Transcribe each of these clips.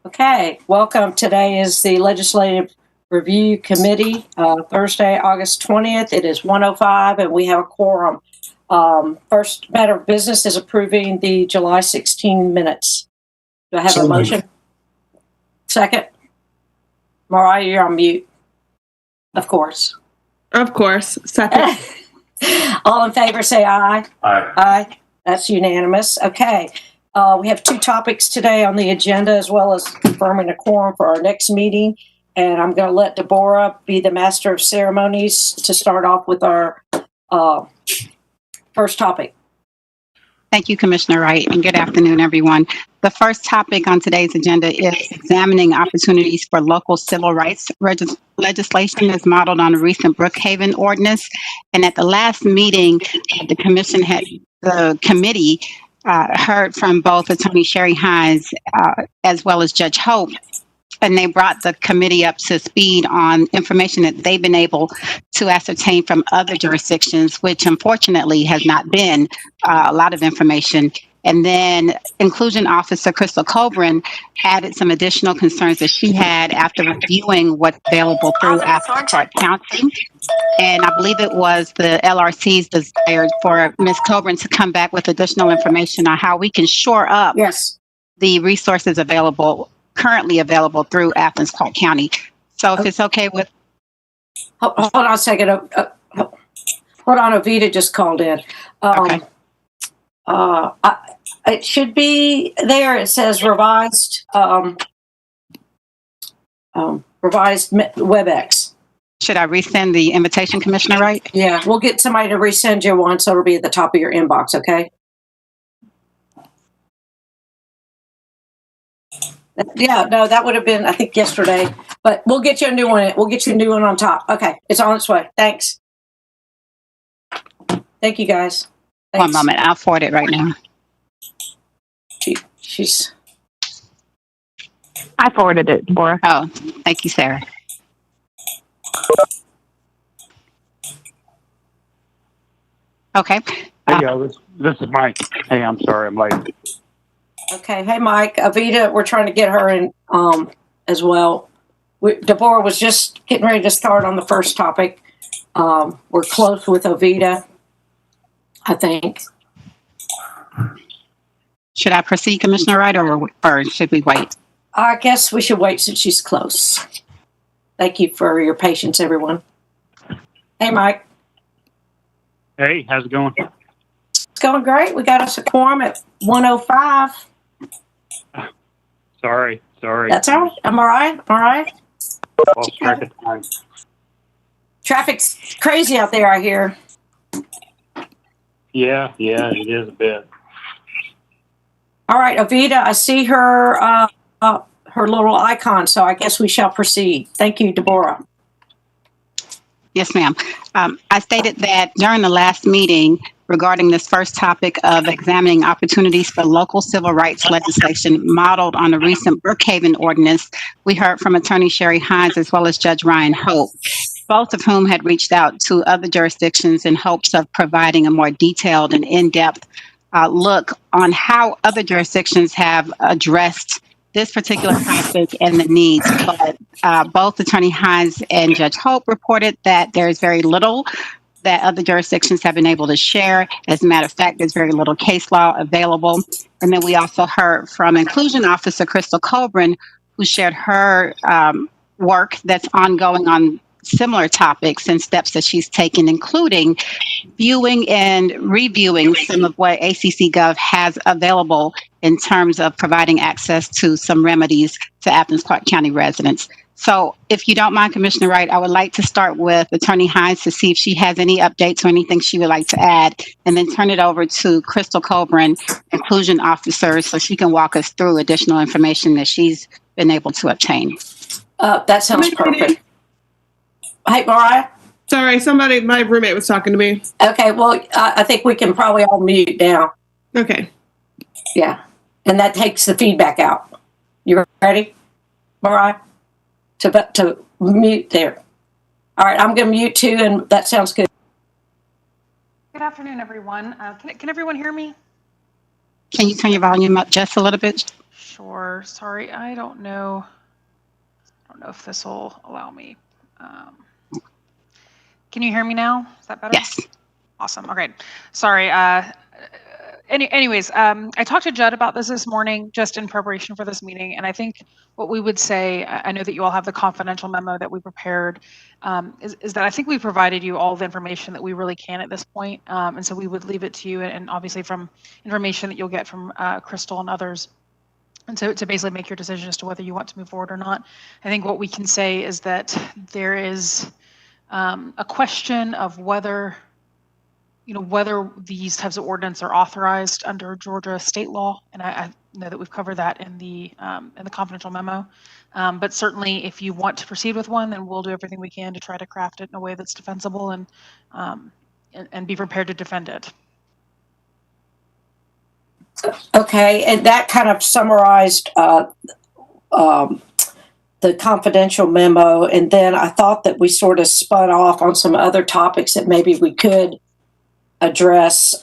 Okay, welcome. Today is the Legislative Review Committee, Thursday, August 20th. It is 1:05 and we have a quorum. First matter of business is approving the July 16 minutes. Do I have a motion? Second? Mariah, you're on mute. Of course. Of course. Second. All in favor, say aye. Aye. Aye. That's unanimous. Okay. We have two topics today on the agenda, as well as confirming a quorum for our next meeting. And I'm going to let Deborah be the master of ceremonies to start off with our first topic. Thank you, Commissioner Wright, and good afternoon, everyone. The first topic on today's agenda is examining opportunities for local civil rights legislation as modeled on a recent Brookhaven ordinance. And at the last meeting, the committee heard from both Attorney Sherry Hines as well as Judge Hope. And they brought the committee up to speed on information that they've been able to ascertain from other jurisdictions, which unfortunately has not been a lot of information. And then Inclusion Officer Crystal Colburn added some additional concerns that she had after reviewing what's available through Athens-Clarke County. And I believe it was the LRC's desire for Ms. Colburn to come back with additional information on how we can shore up the resources currently available through Athens-Clarke County. So if it's okay with... Hold on a second. Hold on, Avita just called in. Okay. It should be there. It says revised WebEx. Should I resend the invitation, Commissioner Wright? Yeah, we'll get somebody to resend you one, so it'll be at the top of your inbox, okay? Yeah, no, that would have been, I think, yesterday. But we'll get you a new one. We'll get you a new one on top. Okay, it's on its way. Thanks. Thank you, guys. Thanks. One moment. I'll forward it right now. She's... I forwarded it, Deborah. Oh, thank you, Sarah. Okay. Hey, this is Mike. Hey, I'm sorry I'm late. Okay. Hey, Mike. Avita, we're trying to get her in as well. Deborah was just getting ready to start on the first topic. We're close with Avita, I think. Should I proceed, Commissioner Wright, or should we wait? I guess we should wait since she's close. Thank you for your patience, everyone. Hey, Mike. Hey, how's it going? It's going great. We got us a quorum at 1:05. Sorry. That's all right. I'm all right. Lost track of time. Traffic's crazy out there, I hear. Yeah, it is a bit. All right, Avita, I see her her little icon, so I guess we shall proceed. Thank you, Deborah. Yes, ma'am. I stated that during the last meeting regarding this first topic of examining opportunities for local civil rights legislation modeled on the recent Brookhaven ordinance, we heard from Attorney Sherry Hines as well as Judge Ryan Hope, both of whom had reached out to other jurisdictions in hopes of providing a more detailed and in-depth look on how other jurisdictions have addressed this particular topic and the needs. But both Attorney Hines and Judge Hope reported that there is very little that other jurisdictions have been able to share. As a matter of fact, there's very little case law available. And then we also heard from Inclusion Officer Crystal Colburn, who shared her work that's ongoing on similar topics and steps that she's taken, including viewing and reviewing some of what ACC Gov has available in terms of providing access to some remedies to Athens-Clarke County residents. So if you don't mind, Commissioner Wright, I would like to start with Attorney Hines to see if she has any updates or anything she would like to add, and then turn it over to Crystal Colburn, Inclusion Officer, so she can walk us through additional information that she's been able to obtain. That sounds perfect. Hey, Mariah. Sorry, my roommate was talking to me. Okay, well, I think we can probably all mute now. Okay. Yeah, and that takes the feedback out. You ready, Mariah? To mute there. All right, I'm going to mute too, and that sounds good. Good afternoon, everyone. Can everyone hear me? Can you turn your volume up just a little bit? Sure. Sorry, I don't know. I don't know if this will allow me. Can you hear me now? Is that better? Yes. Awesome. Okay. Sorry. Anyways, I talked to Judd about this morning, just in preparation for this meeting, and I think what we would say, I know that you all have the confidential memo that we prepared, is that I think we provided you all the information that we really can at this point, and so we would leave it to you, and obviously from information that you'll get from Crystal and others, and to basically make your decision as to whether you want to move forward or not. I think what we can say is that there is a question of whether these types of ordinance are authorized under Georgia state law, and I know that we've covered that in the confidential memo. But certainly, if you want to proceed with one, then we'll do everything we can to try to craft it in a way that's defensible and be prepared to defend it. Okay, and that kind of summarized the confidential memo, and then I thought that we sort of spun off on some other topics that maybe we could address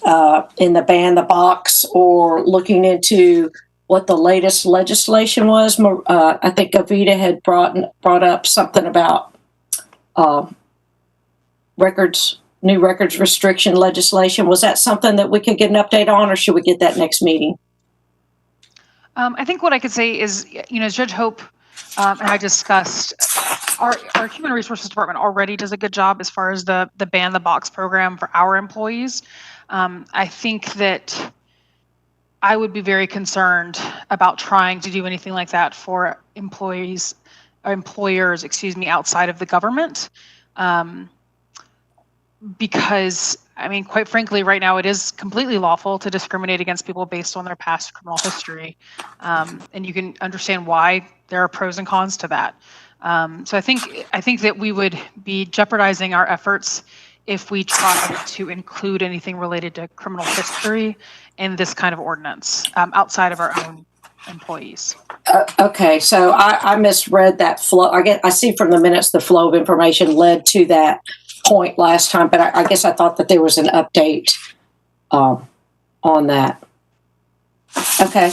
in the ban the box, or looking into what the latest legislation was. I think Avita had brought up something about new records restriction legislation. Was that something that we could get an update on, or should we get that next meeting? I think what I could say is, as Judge Hope and I discussed, our Human Resources Department already does a good job as far as the Ban the Box program for our employees. I think that I would be very concerned about trying to do anything like that for employers, outside of the government. Because, quite frankly, right now it is completely lawful to discriminate against people based on their past criminal history. And you can understand why there are pros and cons to that. So I think that we would be jeopardizing our efforts if we try to include anything related to criminal history in this kind of ordinance outside of our own employees. Okay, so I misread that flow. I see from the minutes the flow of information led to that point last time, but I guess I thought that there was an update on that. Okay.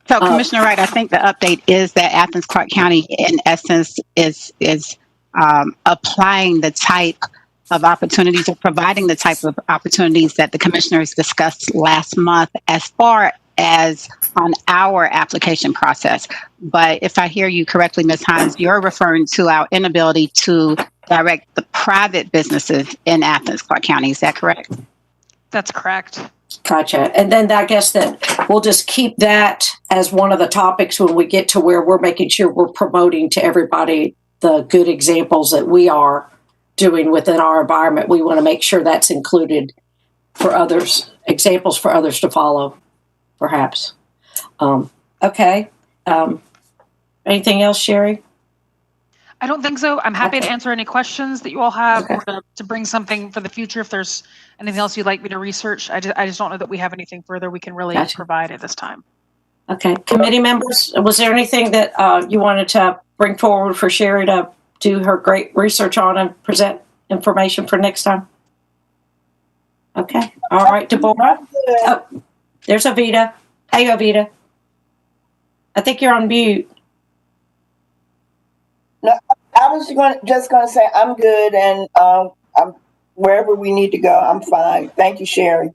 So, Commissioner Wright, I think the update is that Athens-Clarke County, in essence, is applying the type of opportunities, or providing the type of opportunities that the commissioners discussed last month as far as on our application process. But if I hear you correctly, Ms. Hines, you're referring to our inability to direct the private businesses in Athens-Clarke County. Is that correct? That's correct. Gotcha. And then I guess that we'll just keep that as one of the topics when we get to where we're making sure we're promoting to everybody the good examples that we are doing within our environment. We want to make sure that's included for others, examples for others to follow, perhaps. Okay. Anything else, Sherry? I don't think so. I'm happy Okay. to answer any questions that you all have, Okay. or to bring something for the future if there's anything else you'd like me to research. I just don't know that we have anything further we can really Gotcha. provide at this time. Okay. Committee members, was there anything that you wanted to bring forward for Sherry to do her great research on and present information for next time? Okay. All right, Deborah. Oh, there's Avita. Hey, Avita. I think you're on mute. I was just going to say I'm good, and I'm wherever we need to go. I'm fine. Thank you, Sherry.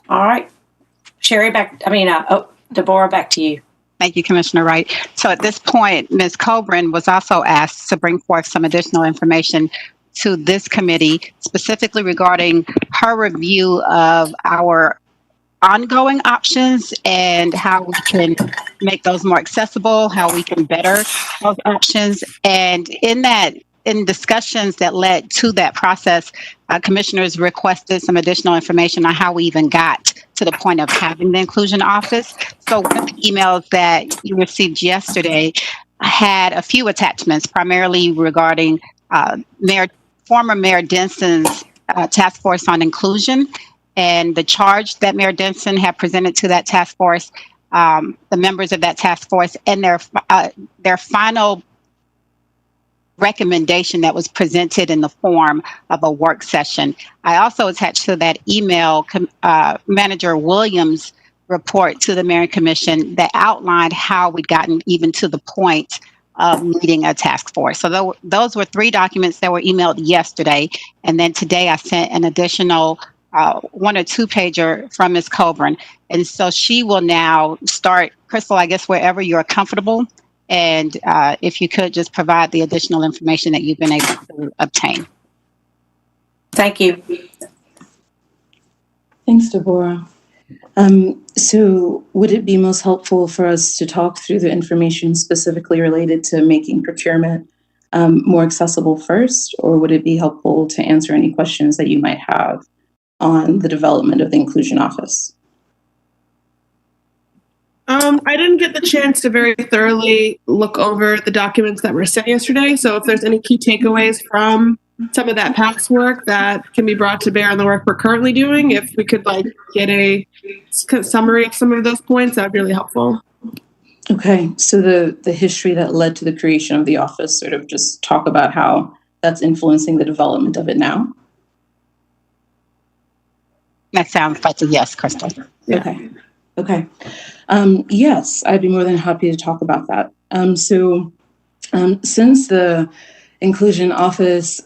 All right. Sherry, Deborah, back to you. Thank you, Commissioner Wright. So at this point, Ms. Colburn was also asked to bring forth some additional information to this committee, specifically regarding her review of our ongoing options and how we can make those more accessible, how we can better those options. And in discussions that led to that process, commissioners requested some additional information on how we even got to the point of having the inclusion office. So one of the emails that you received yesterday had a few attachments, primarily regarding former Mayor Denson's task force on inclusion, and the charge that Mayor Denson had presented to that task force, the members of that task force, and their final recommendation that was presented in the form of a work session. I also attached to that email Manager Williams' report to the Mayor and Commission that outlined how we'd gotten even to the point of needing a task force. So those were 3 documents that were emailed yesterday. And then today I sent an additional 1 or 2 pager from Ms. Coburn. And so she will now start, Crystal, I guess, wherever you're comfortable. And if you could just provide the additional information that you've been able to obtain. Thank you. Thanks, Deborah. So would it be most helpful for us to talk through the information specifically related to making procurement more accessible first, or would it be helpful to answer any questions that you might have on the development of the Inclusion Office? I didn't get the chance to very thoroughly look over the documents that were sent yesterday. So if there's any key takeaways from some of that past work that can be brought to bear on the work we're currently doing, if we could get a summary of some of those points, that would be really helpful. Okay, so the history that led to the creation of the office, sort of just talk about how that's influencing the development of it now. That sounds like a yes, Crystal. Yeah. Okay. Yes, I'd be more than happy to talk about that. Since the Inclusion Office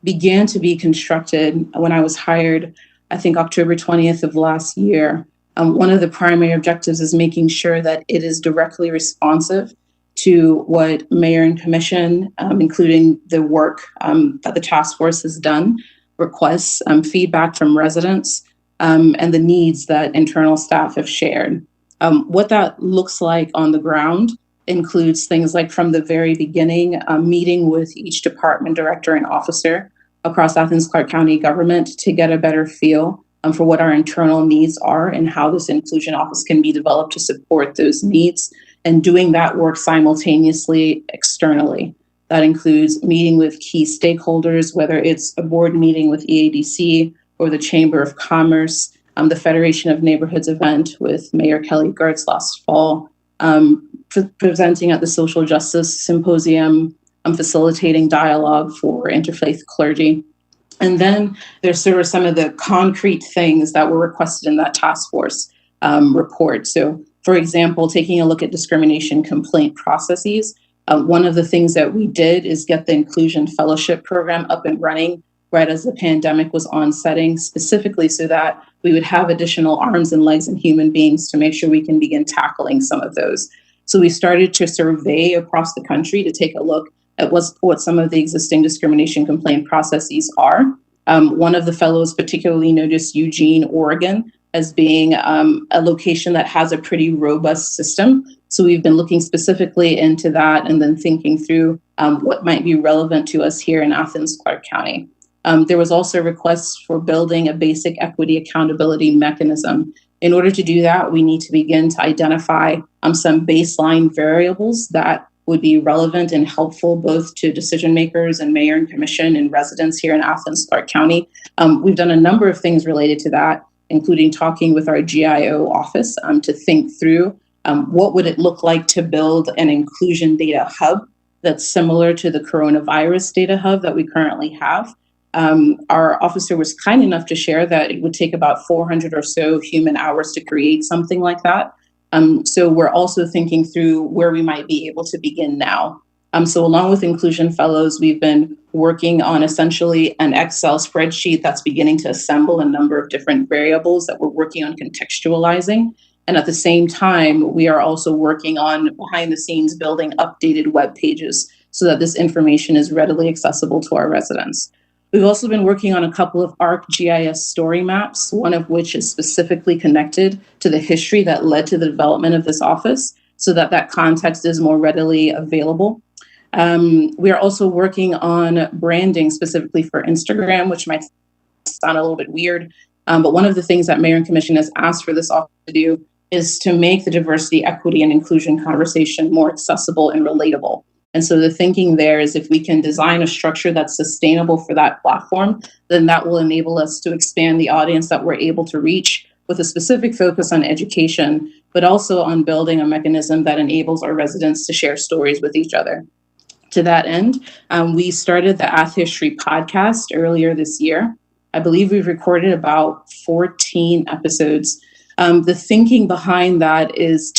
began to be constructed when I was hired, I think October 20th of last year, one of the primary objectives is making sure that it is directly responsive to what Mayor and Commission, including the work that the task force has done, requests, feedback from residents, and the needs that internal staff have shared. What that looks like on the ground includes things like from the very beginning, meeting with each department director and officer across Athens-Clarke County government to get a better feel for what our internal needs are and how this inclusion office can be developed to support those needs, and doing that work simultaneously externally. That includes meeting with key stakeholders, whether it's a board meeting with EADC or the Chamber of Commerce, the Federation of Neighborhoods event with Mayor Kelly Gertz last fall, presenting at the Social Justice Symposium, facilitating dialogue for interfaith clergy. And then there's sort of some of the concrete things that were requested in that task force report. So, for example, taking a look at discrimination complaint processes, one of the things that we did is get the Inclusion Fellowship Program up and running right as the pandemic was onsetting, specifically so that we would have additional arms and legs and human beings to make sure we can begin tackling some of those. So we started to survey across the country to take a look at what some of the existing discrimination complaint processes are. One of the fellows particularly noticed Eugene, Oregon, as being a location that has a pretty robust system. So we've been looking specifically into that and then thinking through what might be relevant to us here in Athens-Clarke County. There was also requests for building a basic equity accountability mechanism. In order to do that, we need to begin to identify some baseline variables that would be relevant and helpful both to decision makers and mayor and commission and residents here in Athens-Clarke County. We've done a number of things related to that, including talking with our GIO office to think through what would it look like to build an inclusion data hub that's similar to the coronavirus data hub that we currently have. Our officer was kind enough to share that it would take about 400 or so human hours to create something like that. So we're also thinking through where we might be able to begin now. So along with Inclusion Fellows, we've been working on essentially an Excel spreadsheet that's beginning to assemble a number of different variables that we're working on contextualizing. And at the same time, we are also working on behind the scenes building updated web pages so that this information is readily accessible to our residents. We've also been working on a couple of ArcGIS story maps, one of which is specifically connected to the history that led to the development of this office so that that context is more readily available. We are also working on branding specifically for Instagram, which might sound a little bit weird, but one of the things that Mayor and Commission has asked for this office to do is to make the diversity, equity, and inclusion conversation more accessible and relatable. And so the thinking there is if we can design a structure that's sustainable for that platform, then that will enable us to expand the audience that we're able to reach with a specific focus on education, but also on building a mechanism that enables our residents to share stories with each other. To that end, we started the Ath History podcast earlier this year. I believe we've recorded about 14 episodes. The thinking behind that is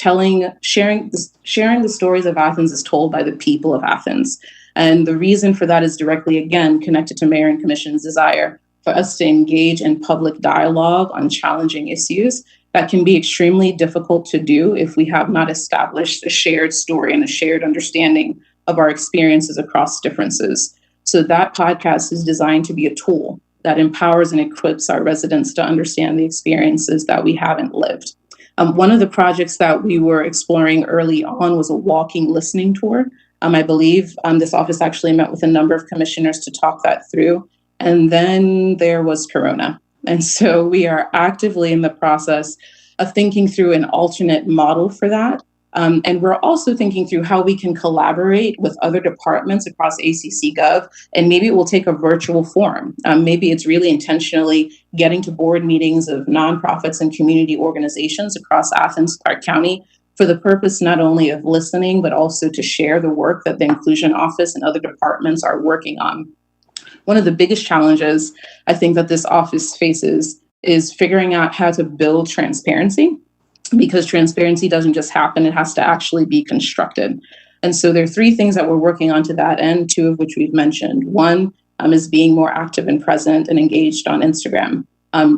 sharing the stories of Athens is told by the people of Athens. And the reason for that is directly, again, connected to Mayor and Commission's desire for us to engage in public dialogue on challenging issues that can be extremely difficult to do if we have not established a shared story and a shared understanding of our experiences across differences. So that podcast is designed to be a tool that empowers and equips our residents to understand the experiences that we haven't lived. One of the projects that we were exploring early on was a walking listening tour. I believe this office actually met with a number of commissioners to talk that through. And then there was Corona. And so we are actively in the process of thinking through an alternate model for that. And we're also thinking through how we can collaborate with other departments across ACC Gov, and maybe it will take a virtual form. Maybe it's really intentionally getting to board meetings of nonprofits and community organizations across Athens-Clarke County for the purpose not only of listening, but also to share the work that the Inclusion Office and other departments are working on. One of the biggest challenges I think that this office faces is figuring out how to build transparency, because transparency doesn't just happen, it has to actually be constructed. And so there are three things that we're working on to that end, two of which we've mentioned. One is being more active and present and engaged on Instagram.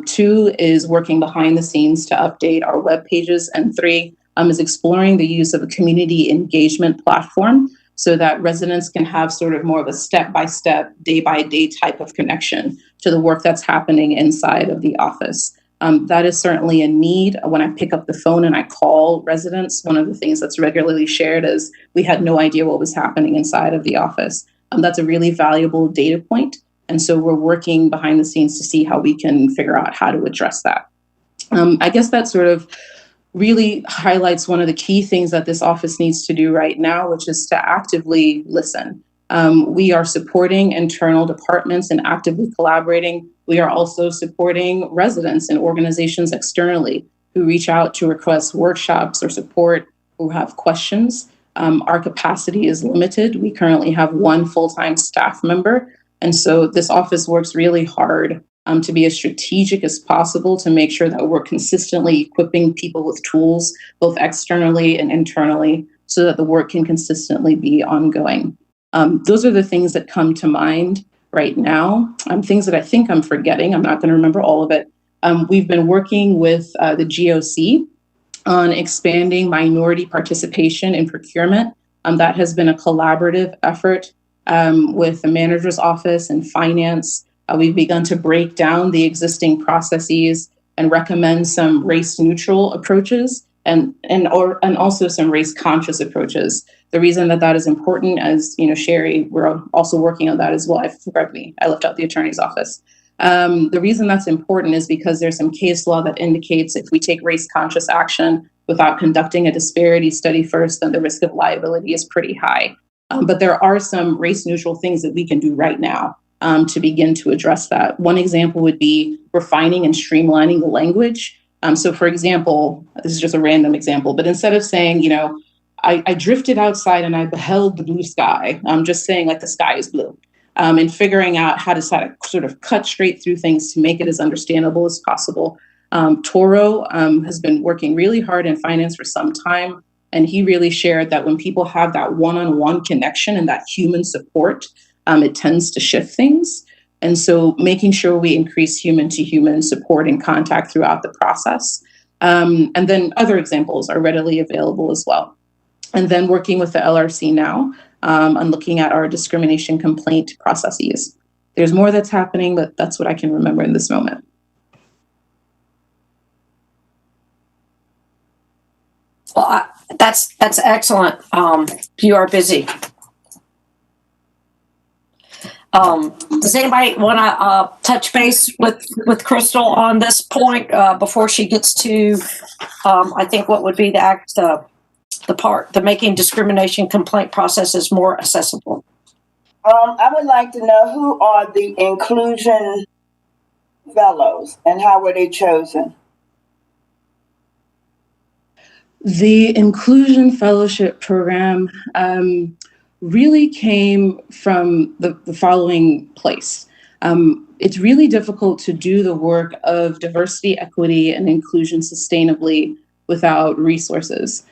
Two is working behind the scenes to update our web pages. And three is exploring the use of a community engagement platform so that residents can have sort of more of a step-by-step, day-by-day type of connection to the work that's happening inside of the office. That is certainly a need. When I pick up the phone and I call residents, one of the things that's regularly shared is we had no idea what was happening inside of the office. That's a really valuable data point. And so we're working behind the scenes to see how we can figure out how to address that. I guess that sort of really highlights one of the key things that this office needs to do right now, which is to actively listen. We are supporting internal departments and actively collaborating. We are also supporting residents and organizations externally who reach out to request workshops or support, who have questions. Our capacity is limited. We currently have one full-time staff member. And so this office works really hard to be as strategic as possible to make sure that we're consistently equipping people with tools, both externally and internally, so that the work can consistently be ongoing. Those are the things that come to mind right now. Things that I think I'm forgetting. I'm not going to remember all of it. We've been working with the GOC on expanding minority participation in procurement. That has been a collaborative effort with the manager's office and finance. We've begun to break down the existing processes and recommend some race-neutral approaches and also some race-conscious approaches. The reason that is important, as you know, Sherry, we're also working on that as well. I left out the attorney's office. The reason that's important is because there's some case law that indicates if we take race-conscious action without conducting a disparity study first, then the risk of liability is pretty high. But there are some race-neutral things that we can do right now to begin to address that. One example would be refining and streamlining the language. So for example, this is just a random example, but instead of saying, you know, I drifted outside and I beheld the blue sky, I'm just saying like the sky is blue, and figuring out how to sort of cut straight through things to make it as understandable as possible. Toro has been working really hard in finance for some time, and he really shared that when people have that one-on-one connection and that human support, it tends to shift things. And so making sure we increase human-to-human support and contact throughout the process. And then other examples are readily available as well. And then working with the LRC now on looking at our discrimination complaint processes. There's more that's happening, but that's what I can remember in this moment. Well, that's excellent. You are busy. Does anybody want to touch base with Crystal on this point before she gets to, I think, what would be the making discrimination complaint processes more accessible? I would like to know who are the inclusion fellows and how were they chosen? The Inclusion Fellowship Program really came from the following place. It's really difficult to do the work of diversity, equity, and inclusion sustainably without resources.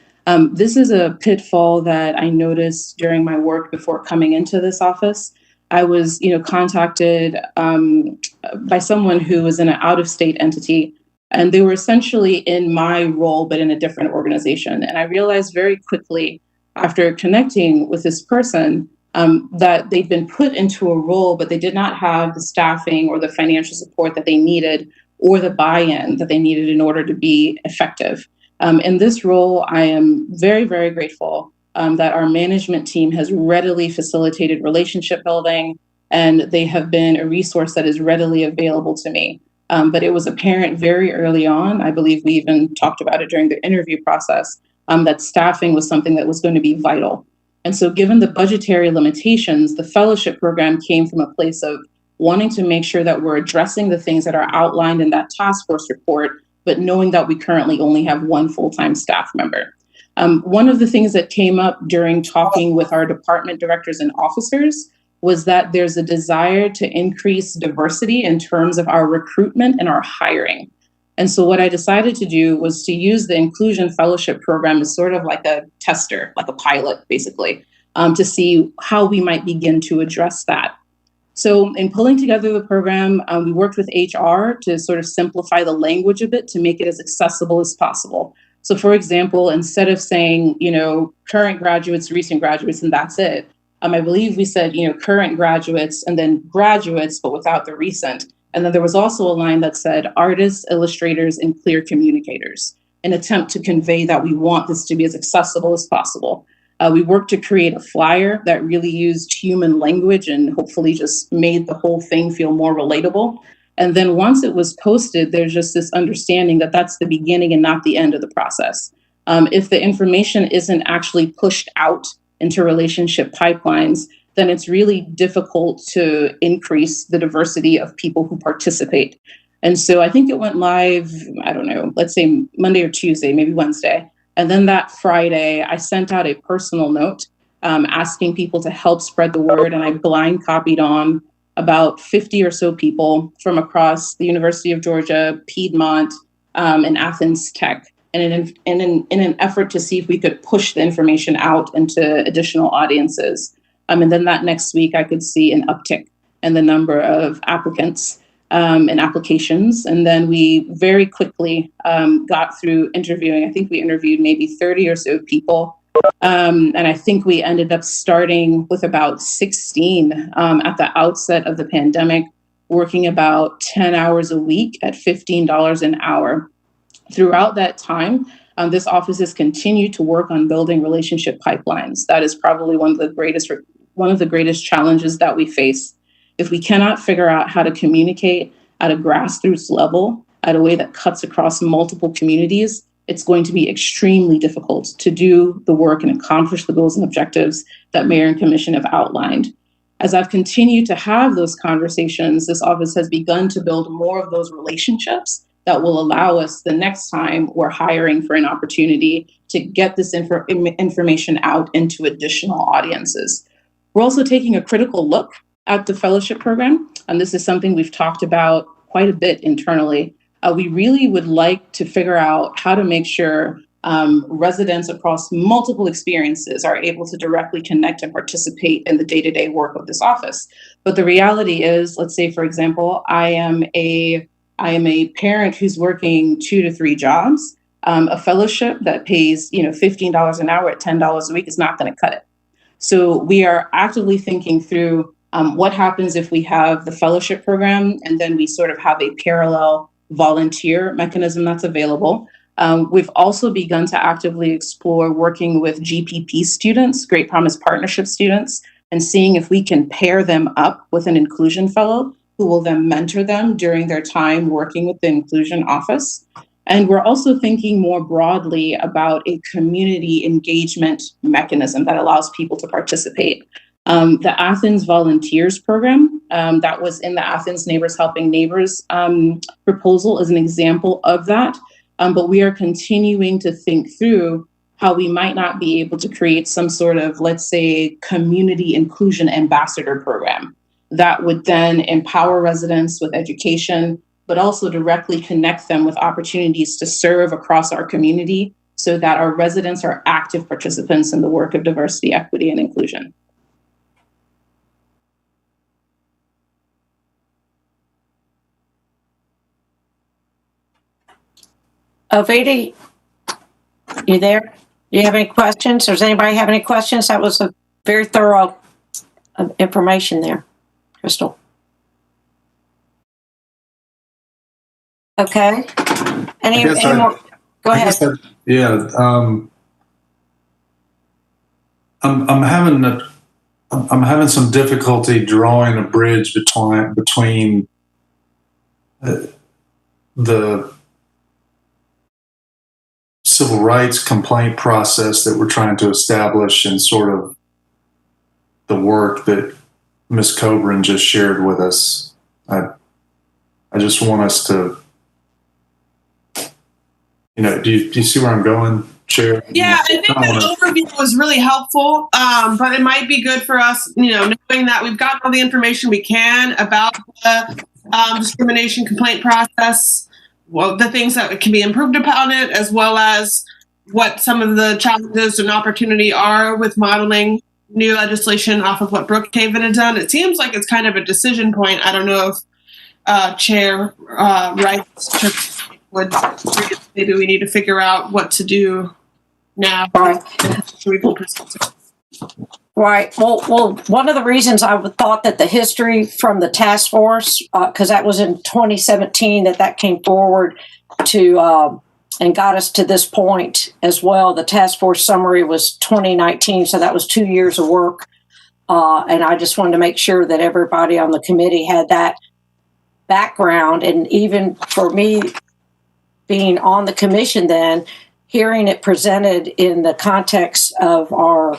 This is a pitfall that I noticed during my work before coming into this office. I was, contacted by someone who was in an out-of-state entity, and they were essentially in my role, but in a different organization. And I realized very quickly after connecting with this person that they'd been put into a role, but they did not have the staffing or the financial support that they needed or the buy-in that they needed in order to be effective. In this role, I am very, very grateful that our management team has readily facilitated relationship building, and they have been a resource that is readily available to me. But it was apparent very early on, I believe we even talked about it during the interview process, that staffing was something that was going to be vital. And so given the budgetary limitations, the fellowship program came from a place of wanting to make sure that we're addressing the things that are outlined in that task force report, but knowing that we currently only have one full-time staff member. One of the things that came up during talking with our department directors and officers was that there's a desire to increase diversity in terms of our recruitment and our hiring. And so what I decided to do was to use the Inclusion Fellowship Program as sort of like a tester, like a pilot, basically, to see how we might begin to address that. So in pulling together the program, we worked with HR to sort of simplify the language a bit to make it as accessible as possible. So for example, instead of saying, current graduates, recent graduates, and that's it, I believe we said, current graduates and then graduates, but without the recent. And then there was also a line that said artists, illustrators, and clear communicators, an attempt to convey that we want this to be as accessible as possible. We worked to create a flyer that really used human language and hopefully just made the whole thing feel more relatable. And then once it was posted, there's just this understanding that that's the beginning and not the end of the process. If the information isn't actually pushed out into relationship pipelines, then it's really difficult to increase the diversity of people who participate. And so I think it went live, I don't know, let's say Monday or Tuesday, maybe Wednesday. And then that Friday, I sent out a personal note asking people to help spread the word. And I blind copied on about 50 or so people from across the University of Georgia, Piedmont, and Athens-Clarke, in an effort to see if we could push the information out into additional audiences. And then that next week, I could see an uptick in the number of applicants and applications. And then we very quickly got through interviewing. I think we interviewed maybe 30 or so people. And I think we ended up starting with about 16 at the outset of the pandemic, working about 10 hours a week at $15 an hour. Throughout that time, this office has continued to work on building relationship pipelines. That is probably one of the greatest challenges that we face. If we cannot figure out how to communicate at a grassroots level, at a way that cuts across multiple communities, it's going to be extremely difficult to do the work and accomplish the goals and objectives that Mayor and Commission have outlined. As I've continued to have those conversations, this office has begun to build more of those relationships that will allow us the next time we're hiring for an opportunity to get this information out into additional audiences. We're also taking a critical look at the fellowship program, and this is something we've talked about quite a bit internally. We really would like to figure out how to make sure residents across multiple experiences are able to directly connect and participate in the day-to-day work of this office. But the reality is, let's say, for example, I am a parent who's working 2 to 3 jobs. A fellowship that pays, $15 an hour at $10 a week is not going to cut it. So we are actively thinking through what happens if we have the fellowship program and then we sort of have a parallel volunteer mechanism that's available. We've also begun to actively explore working with GPP students, Great Promise Partnership students, and seeing if we can pair them up with an inclusion fellow who will then mentor them during their time working with the inclusion office. And we're also thinking more broadly about a community engagement mechanism that allows people to participate. The Athens Volunteers Program that was in the Athens Neighbors Helping Neighbors proposal is an example of that. But we are continuing to think through how we might not be able to create some sort of, let's say, community inclusion ambassador program. that would then empower residents with education, but also directly connect them with opportunities to serve across our community so that our residents are active participants in the work of diversity, equity, and inclusion. Vedi, you there? Do you have any questions? Does anybody have any questions? That was a very thorough information there, Crystal. Okay. Any more? Go ahead. I'm having some difficulty drawing a bridge between the civil rights complaint process that we're trying to establish and sort of the work that Ms. Coburn just shared with us. I just want us to, do you see where I'm going, Chair? Yeah, I think that overview was really helpful, but it might be good for us, knowing that we've got all the information we can about the discrimination complaint process, well, the things that can be improved upon it, as well as what some of the challenges and opportunity are with modeling new legislation off of what Brookhaven had done. It seems like it's kind of a decision point. I don't know if Chair Rice would, maybe we need to figure out what to do now. Right. Right. Well, one of the reasons I thought that the history from the task force, because that was in 2017 that came forward to and got us to this point as well. The task force summary was 2019, so that was 2 years of work. And I just wanted to make sure that everybody on the committee had that background. And even for me being on the commission then, hearing it presented in the context of our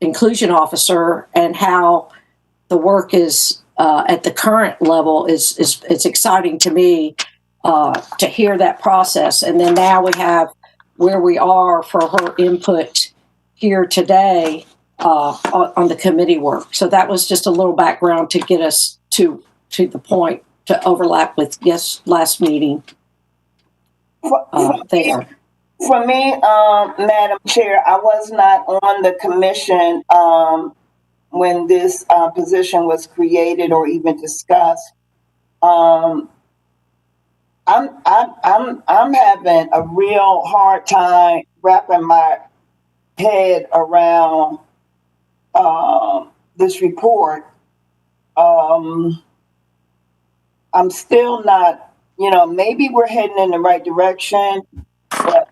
inclusion officer and how the work is at the current level is it's exciting to me to hear that process. And then now we have where we are for her input here today on the committee work. So that was just a little background to get us to the point to overlap with last meeting. There. For me, Madam Chair, I was not on the commission when this position was created or even discussed. I'm having a real hard time wrapping my head around this report. I'm still not, maybe we're heading in the right direction, but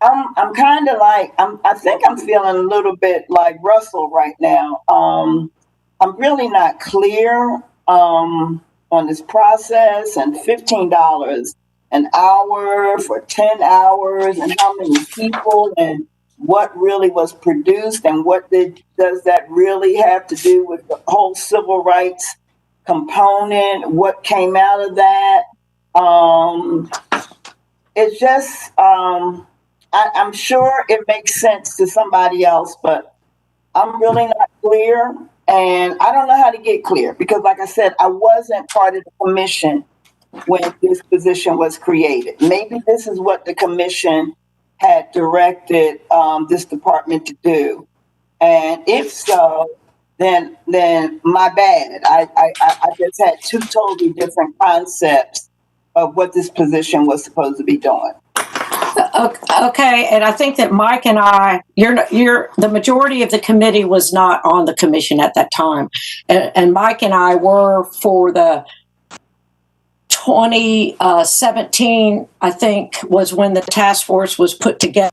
I'm kind of like, I think I'm feeling a little bit like Russell right now. I'm really not clear on this process, and $15 an hour for 10 hours and how many people and what really was produced and does that really have to do with the whole civil rights component, what came out of that. It's just, I'm sure it makes sense to somebody else, but I'm really not clear, and I don't know how to get clear because, like I said, I wasn't part of the commission when this position was created. Maybe this is what the commission had directed this department to do, and if so, then my bad. I just had two totally different concepts of what this position was supposed to be doing. Okay, and I think that Mike and I, the majority of the committee was not on the commission at that time, and Mike and I were for the 2017. I think was when the task force was put together.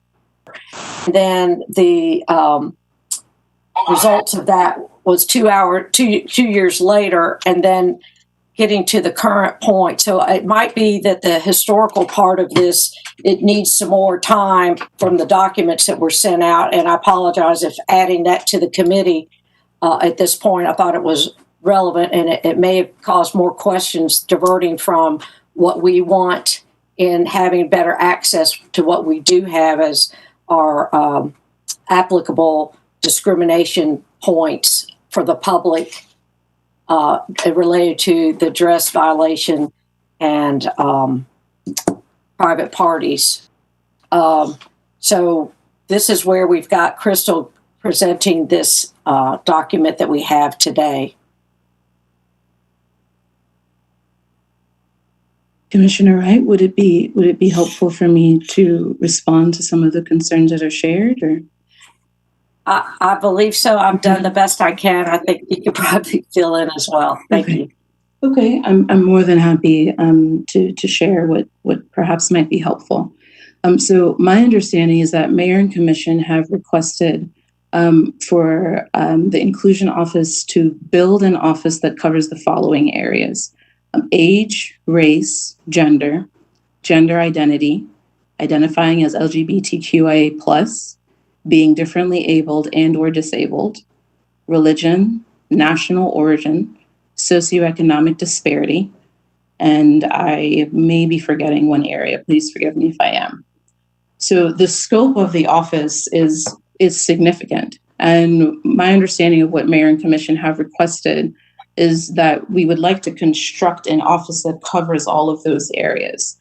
And then the results of that was 2 years later, and then getting to the current point. So it might be that the historical part of this, it needs some more time from the documents that were sent out. And I apologize if adding that to the committee at this point, I thought it was relevant, and it may have caused more questions diverting from what we want in having better access to what we do have as our applicable discrimination points for the public related to the dress violation and private parties. So this is where we've got Crystal presenting this document that we have today. Commissioner Wright, would it be helpful for me to respond to some of the concerns that are shared? Or I believe so. I've done the best I can. I think you could probably fill in as well. Thank you. Okay, I'm more than happy to share what perhaps might be helpful. So my understanding is that Mayor and Commission have requested for the Inclusion Office to build an office that covers the following areas: age, race, gender identity, identifying as LGBTQIA+, being differently abled and or disabled, religion, national origin, socioeconomic disparity, and I may be forgetting one area. Please forgive me if I am. So the scope of the office is significant. And my understanding of what Mayor and Commission have requested is that we would like to construct an office that covers all of those areas.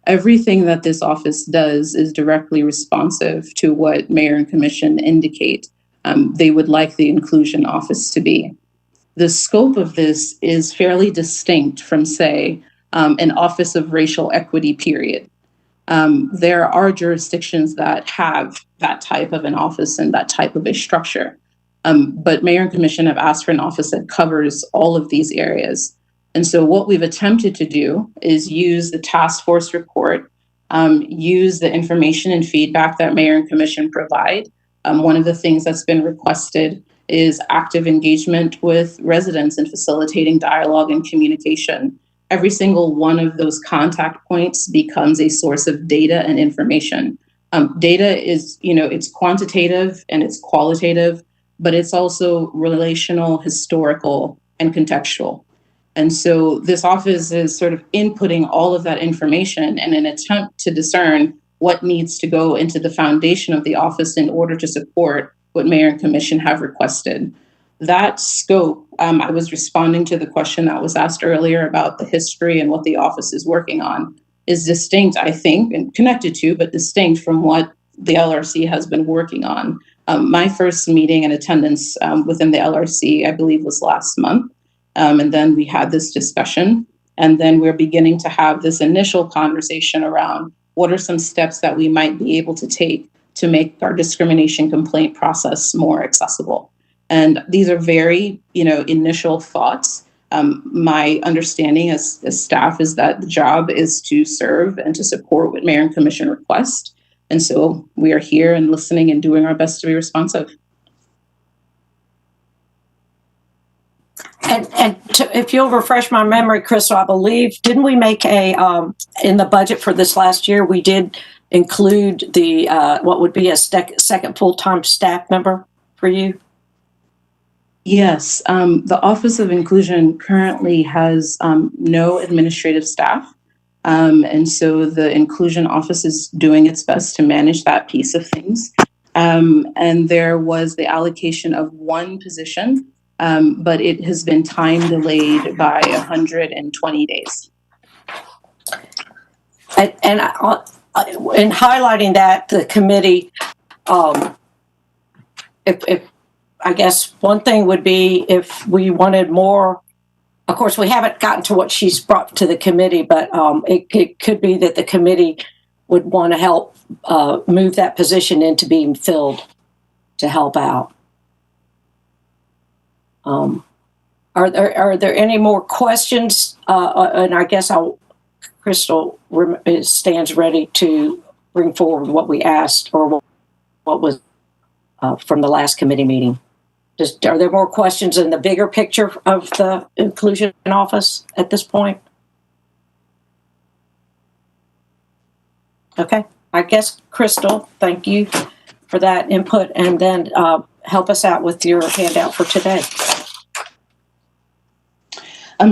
Everything that this office does is directly responsive to what Mayor and Commission indicate they would like the Inclusion Office to be. The scope of this is fairly distinct from, say, an Office of Racial Equity, period. There are jurisdictions that have that type of an office and that type of a structure. But Mayor and Commission have asked for an office that covers all of these areas. And so what we've attempted to do is use the task force report, use the information and feedback that Mayor and Commission provide. One of the things that's been requested is active engagement with residents and facilitating dialogue and communication. Every single one of those contact points becomes a source of data and information. Data is, it's quantitative and it's qualitative, but it's also relational, historical, and contextual. And so this office is sort of inputting all of that information in an attempt to discern what needs to go into the foundation of the office in order to support what Mayor and Commission have requested. That scope, I was responding to the question that was asked earlier about the history and what the office is working on, is distinct, I think, and connected to, but distinct from what the LRC has been working on. My first meeting and attendance within the LRC, I believe, was last month. And then we had this discussion. And then we're beginning to have this initial conversation around what are some steps that we might be able to take to make our discrimination complaint process more accessible. And these are very, initial thoughts. My understanding as staff is that the job is to serve and to support what Mayor and Commission request. And so we are here and listening and doing our best to be responsive. And if you'll refresh my memory, Crystal, I believe, didn't we make in the budget for this last year, we did include the, what would be a second full-time staff member for you? Yes, the Office of Inclusion currently has no administrative staff. And so the Inclusion Office is doing its best to manage that piece of things. And there was the allocation of one position, but it has been time delayed by 120 days. And in highlighting that, the committee, if I guess one thing would be if we wanted more, of course, we haven't gotten to what she's brought to the committee, but it could be that the committee would want to help move that position into being filled to help out. Are there any more questions? And I guess Crystal stands ready to bring forward what we asked or what was from the last committee meeting. Are there more questions in the bigger picture of the Inclusion Office at this point? Okay, I guess, Crystal, thank you for that input, and then help us out with your handout for today.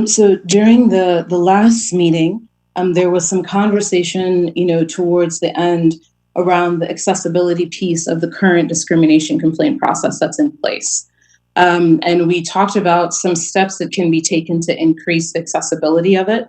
So during the last meeting, there was some conversation, towards the end around the accessibility piece of the current discrimination complaint process that's in place. And we talked about some steps that can be taken to increase the accessibility of it.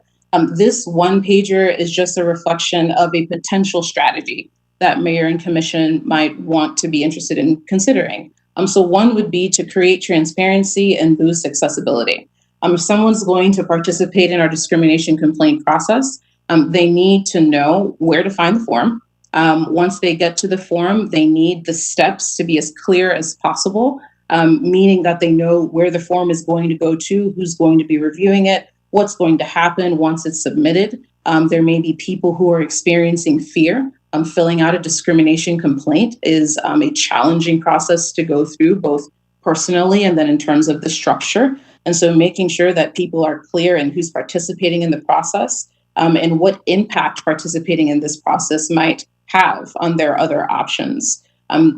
This one pager is just a reflection of a potential strategy that mayor and commission might want to be interested in considering. So one would be to create transparency and boost accessibility. If someone's going to participate in our discrimination complaint process, they need to know where to find the form. Once they get to the form, they need the steps to be as clear as possible, meaning that they know where the form is going to go to, who's going to be reviewing it, what's going to happen once it's submitted. There may be people who are experiencing fear. Filling out a discrimination complaint is a challenging process to go through, both personally and then in terms of the structure. And so making sure that people are clear in who's participating in the process and what impact participating in this process might have on their other options.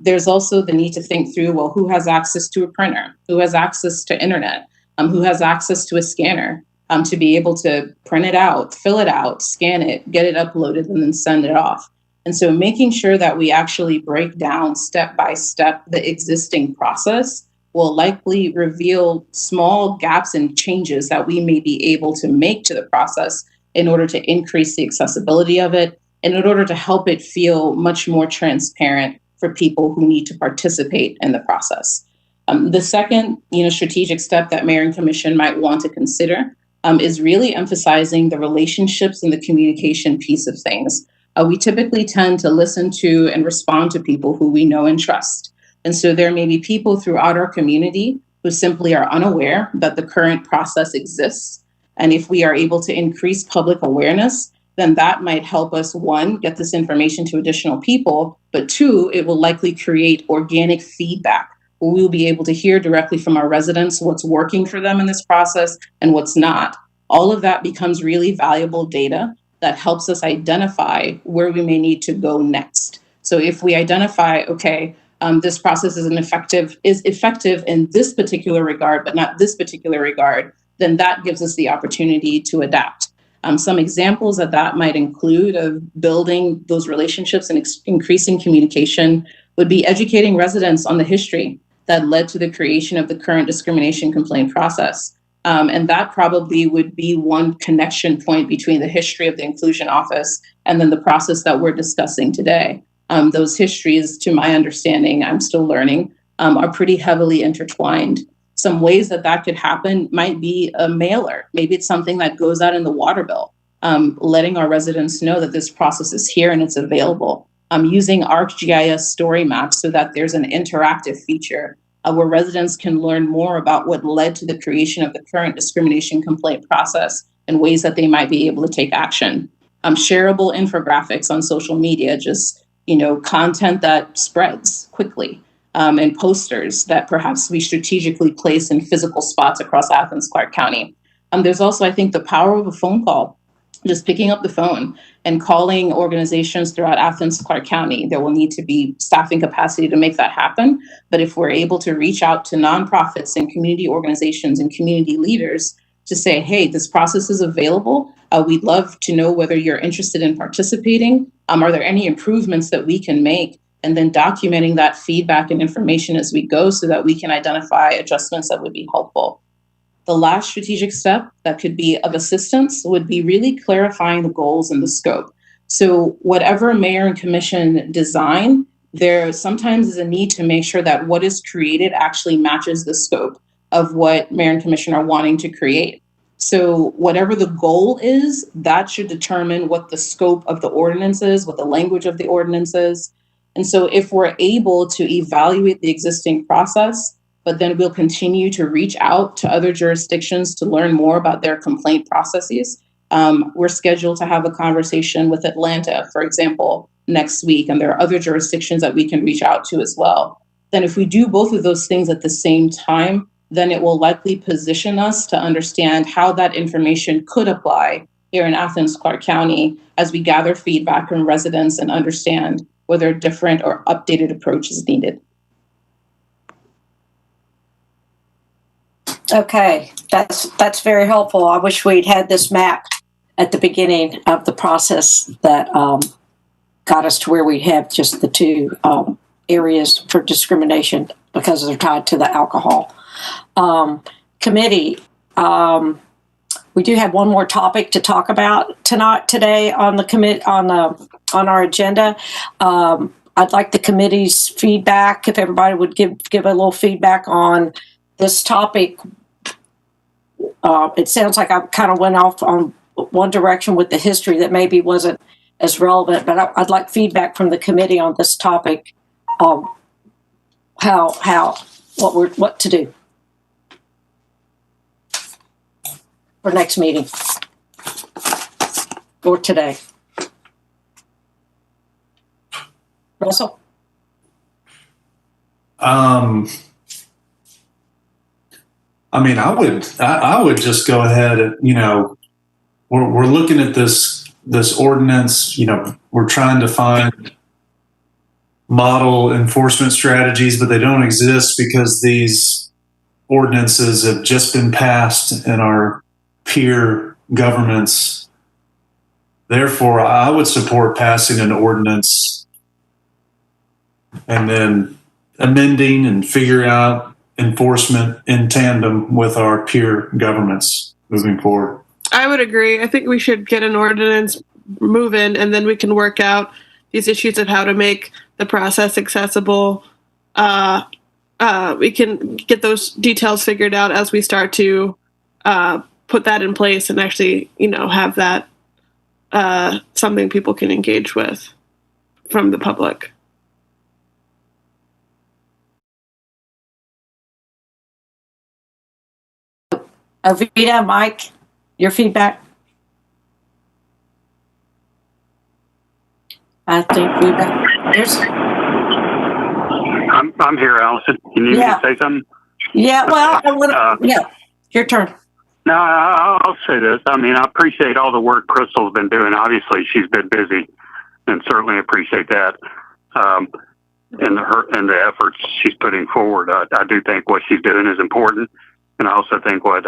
There's also the need to think through, well, who has access to a printer? Who has access to internet? Who has access to a scanner to be able to print it out, fill it out, scan it, get it uploaded, and then send it off. And so making sure that we actually break down step by step the existing process will likely reveal small gaps and changes that we may be able to make to the process in order to increase the accessibility of it and in order to help it feel much more transparent for people who need to participate in the process. The second, strategic step that mayor and commission might want to consider is really emphasizing the relationships and the communication piece of things. We typically tend to listen to and respond to people who we know and trust. And so there may be people throughout our community who simply are unaware that the current process exists. And if we are able to increase public awareness, then that might help us, one, get this information to additional people, but two, it will likely create organic feedback where we'll be able to hear directly from our residents what's working for them in this process and what's not. All of that becomes really valuable data that helps us identify where we may need to go next. So if we identify, okay, this process is effective in this particular regard, but not this particular regard, then that gives us the opportunity to adapt. Some examples of that might include of building those relationships and increasing communication would be educating residents on the history that led to the creation of the current discrimination complaint process. And that probably would be one connection point between the history of the Inclusion Office and then the process that we're discussing today. Those histories, to my understanding, I'm still learning, are pretty heavily intertwined. Some ways that could happen might be a mailer. Maybe it's something that goes out in the water bill, letting our residents know that this process is here and it's available. Using ArcGIS story maps so that there's an interactive feature where residents can learn more about what led to the creation of the current discrimination complaint process and ways that they might be able to take action. Shareable infographics on social media, just content that spreads quickly, and posters that perhaps we strategically place in physical spots across Athens-Clarke County. There's also, I think, the power of a phone call, just picking up the phone and calling organizations throughout Athens-Clarke County. There will need to be staffing capacity to make that happen. But if we're able to reach out to nonprofits and community organizations and community leaders to say, hey, this process is available. We'd love to know whether you're interested in participating. Are there any improvements that we can make? And then documenting that feedback and information as we go so that we can identify adjustments that would be helpful. The last strategic step that could be of assistance would be really clarifying the goals and the scope. So whatever mayor and commission design, there sometimes is a need to make sure that what is created actually matches the scope of what mayor and commission are wanting to create. So whatever the goal is, that should determine what the scope of the ordinance is, what the language of the ordinance is. And so if we're able to evaluate the existing process, but then we'll continue to reach out to other jurisdictions to learn more about their complaint processes. We're scheduled to have a conversation with Atlanta, for example, next week, and there are other jurisdictions that we can reach out to as well. Then if we do both of those things at the same time, then it will likely position us to understand how that information could apply here in Athens-Clarke County as we gather feedback from residents and understand whether a different or updated approach is needed. Okay, that's very helpful. I wish we'd had this map at the beginning of the process that got us to where we have just the two areas for discrimination because they're tied to the alcohol. Committee. We do have one more topic to talk about today on the on our agenda. I'd like the committee's feedback. If everybody would give a little feedback on this topic. It sounds like I kind of went off on one direction with the history that maybe wasn't as relevant, but I'd like feedback from the committee on this topic. What to do for next meeting or today. Russell? I mean, I would just go ahead and, we're looking at this ordinance, we're trying to find model enforcement strategies, but they don't exist because these ordinances have just been passed in our peer governments. Therefore, I would support passing an ordinance and then amending and figure out enforcement in tandem with our peer governments moving forward. I would agree. I think we should get an ordinance moving, and then we can work out these issues of how to make the process accessible. We can get those details figured out as we start to put that in place and actually, have that something people can engage with from the public. Avita, Mike, your feedback? I think I'm here, Allison. You need me to say something? Yeah, well, your turn. No, I'll say this. I mean, I appreciate all the work Crystal's been doing. Obviously, she's been busy, and certainly appreciate that. And the efforts she's putting forward. I do think what she's doing is important, and I also think what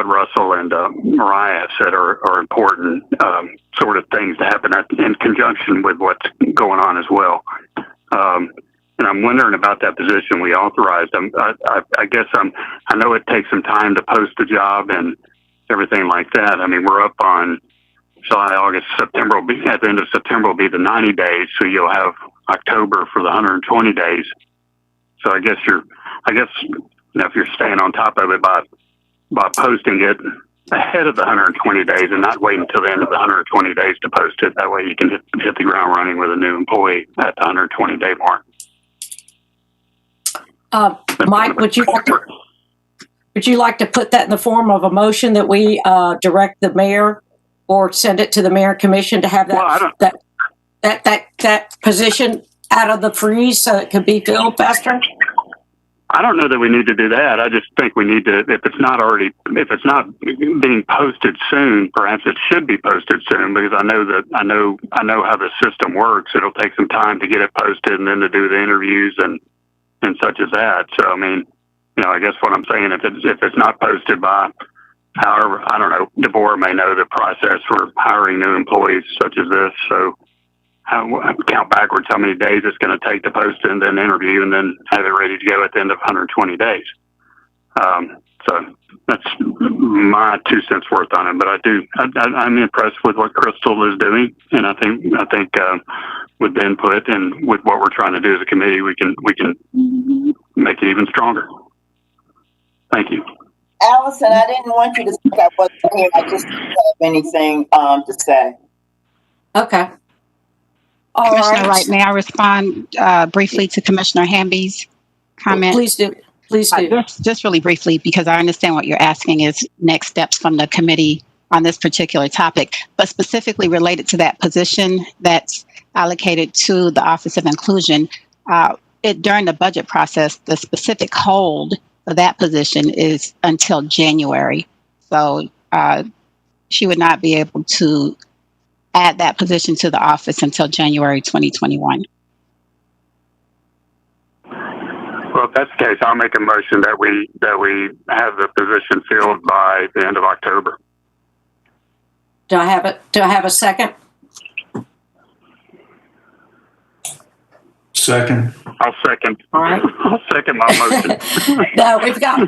Russell and Mariah have said are important sort of things to happen in conjunction with what's going on as well. And I'm wondering about that position we authorized. I guess I know it takes some time to post the job and everything like that. I mean, we're up on July, August, September. At the end of September will be the 90 days, so you'll have October for the 120 days. So I guess if you're staying on top of it by posting it ahead of the 120 days and not waiting until the end of the 120 days to post it, that way you can hit the ground running with a new employee at the 120 day mark. Mike, would you like to put that in the form of a motion that we direct the mayor or send it to the mayor commission to have that position out of the freeze so it could be filled faster? I don't know that we need to do that. I just think we need to, if it's not being posted soon, perhaps it should be posted soon, because I know how the system works. It'll take some time to get it posted and then to do the interviews and such as that. So, I mean, I guess what I'm saying, if it's not posted by, however, I don't know, Deborah may know the process for hiring new employees such as this. So count backwards how many days it's going to take to post it and then interview and then have it ready to go at the end of 120 days. So that's my 2 cents worth on it. But I'm impressed with what Crystal is doing, and I think with the input and with what we're trying to do as a committee, we can make it even stronger. Thank you. Allison, I didn't want you to say I wasn't here. I just didn't have anything to say. Okay. Commissioner Wright, may I respond briefly to Commissioner Hamby's comment? Please do. Please do. Just really briefly, because I understand what you're asking is next steps from the committee on this particular topic, but specifically related to that position that's allocated to the Office of Inclusion. During the budget process, the specific hold for that position is until January. So she would not be able to add that position to the office until January 2021. Well, if that's the case, I'll make a motion that we have the position filled by the end of October. Do I have a second? Second. I'll second. All right. I'll second my motion. No, we've got,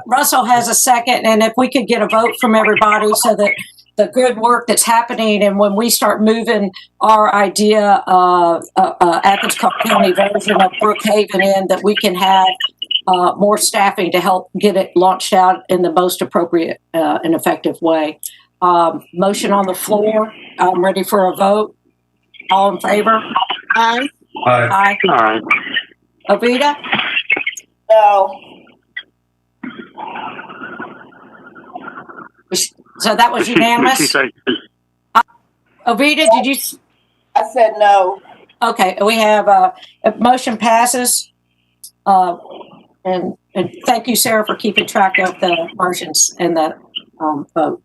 Russell has a second, and if we could get a vote from everybody so that the good work that's happening, and when we start moving our idea of Athens-Clarke County version of Brookhaven in, that we can have more staffing to help get it launched out in the most appropriate and effective way. Motion on the floor. I'm ready for a vote. All in favor? Aye. Aye. Aye. Ovita? No. So that was Did she unanimous? say? Ovita, did you? I said no. Okay, we have a motion passes. And thank you, Sarah, for keeping track of the motions and the vote.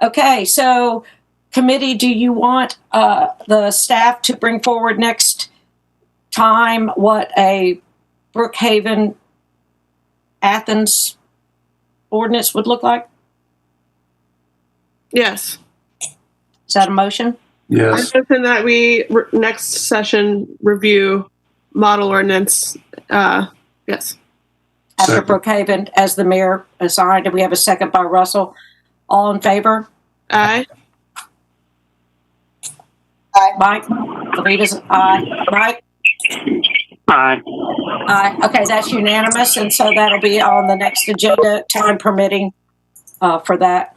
Okay, so committee, do you want the staff to bring forward next time what a Brookhaven Athens ordinance would look like? Yes. Is that a motion? Yes. I motion that we next session review model ordinance. Yes. After Second. Brookhaven, as the mayor assigned, and we have a second by Russell. All in favor? Aye. Aye. Mike? Levita's aye. Mike? Aye. Aye. Okay, that's unanimous, and so that'll be on the next agenda, time permitting, for that.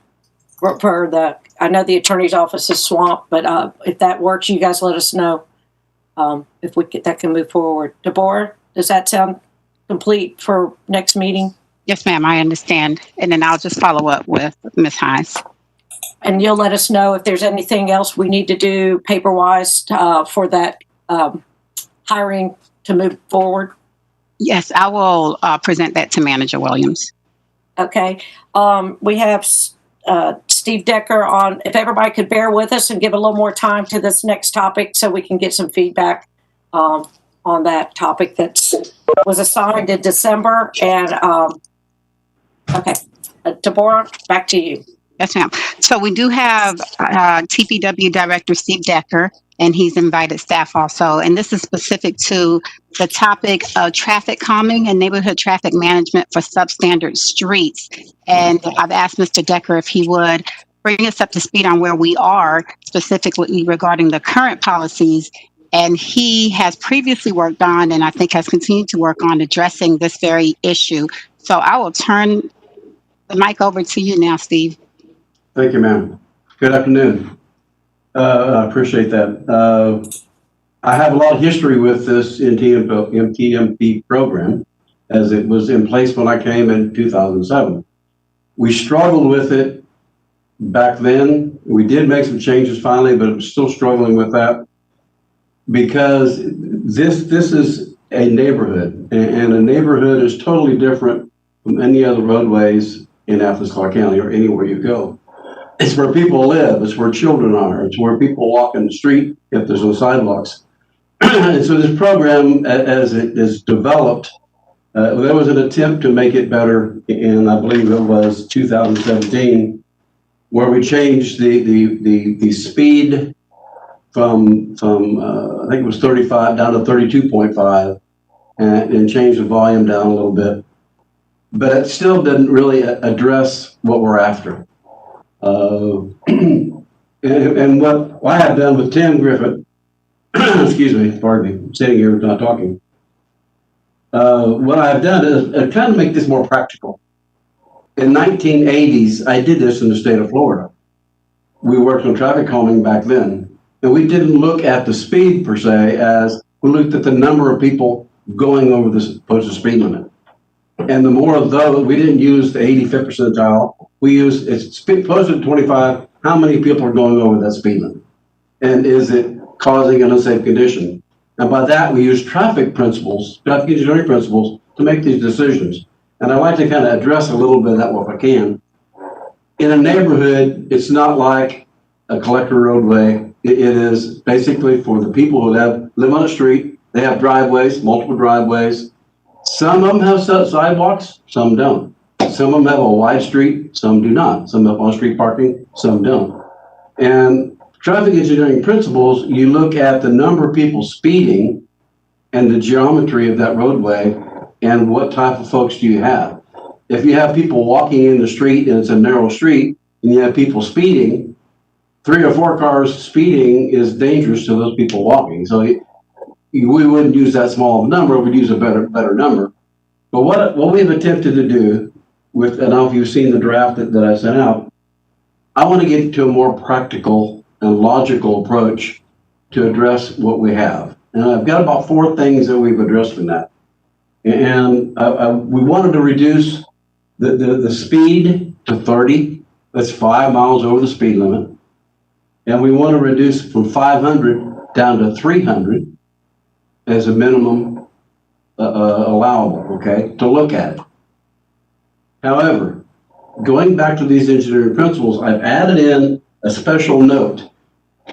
For the, I know the attorney's office is swamped, but if that works, you guys let us know if we that can move forward. Deborah, does that sound complete for next meeting? Yes, ma'am, I understand. And then I'll just follow up with Ms. Hines. And you'll let us know if there's anything else we need to do paper-wise for that hiring to move forward. Yes, I will present that to Manager Williams. Okay. We have Steve Decker on. If everybody could bear with us and give a little more time to this next topic so we can get some feedback on that topic that was assigned in December. And okay, Deborah, back to you. Yes, ma'am. So we do have TPW Director Steve Decker, and he's invited staff also. And this is specific to the topic of traffic calming and neighborhood traffic management for substandard streets. And I've asked Mr. Decker if he would bring us up to speed on where we are specifically regarding the current policies. And he has previously worked on, and I think has continued to work on, addressing this very issue. So I will turn the mic over to you now, Steve. Thank you, ma'am. Good afternoon. I appreciate that. I have a lot of history with this MTMP program, as it was in place when I came in 2007. We struggled with it back then. We did make some changes finally, but I'm still struggling with that because this is a neighborhood, and a neighborhood is totally different from any other roadways in Athens-Clarke County or anywhere you go. It's where people live. It's where children are. It's where people walk in the street if there's no sidewalks. And so this program, as it is developed, there was an attempt to make it better in, I believe it was 2017, where we changed the speed from I think it was 35 down to 32.5, and changed the volume down a little bit. But it still didn't really address what we're after. And what I have done with Tim Griffith, excuse me, pardon me, I'm sitting here not talking. What I've done is kind of make this more practical. In 1980s, I did this in the state of Florida. We worked on traffic calming back then, and we didn't look at the speed per se, as we looked at the number of people going over the supposed speed limit. And the more of those, we didn't use the 85th percentile. We used, it's closer to 25, how many people are going over that speed limit? And is it causing an unsafe condition? And by that, we use traffic engineering principles to make these decisions. And I'd like to kind of address a little bit of that if I can. In a neighborhood, it's not like a collector roadway. It is basically for the people who live on a street. They have driveways, multiple driveways. Some of them have sidewalks, some don't. Some of them have a wide street, some do not. Some have on-street parking, some don't. And traffic engineering principles, you look at the number of people speeding and the geometry of that roadway and what type of folks do you have. If you have people walking in the street and it's a narrow street and you have people speeding, 3 or 4 cars speeding is dangerous to those people walking. So we wouldn't use that small of a number, we'd use a better number. But what we've attempted to do with, and I don't know if you've seen the draft that I sent out, I want to get to a more practical and logical approach to address what we have. And I've got about 4 things that we've addressed in that. And we wanted to reduce the speed to 30. That's 5 miles over the speed limit. And we want to reduce from 500 down to 300 as a minimum allowable, okay, to look at it. However, going back to these engineering principles, I've added in a special note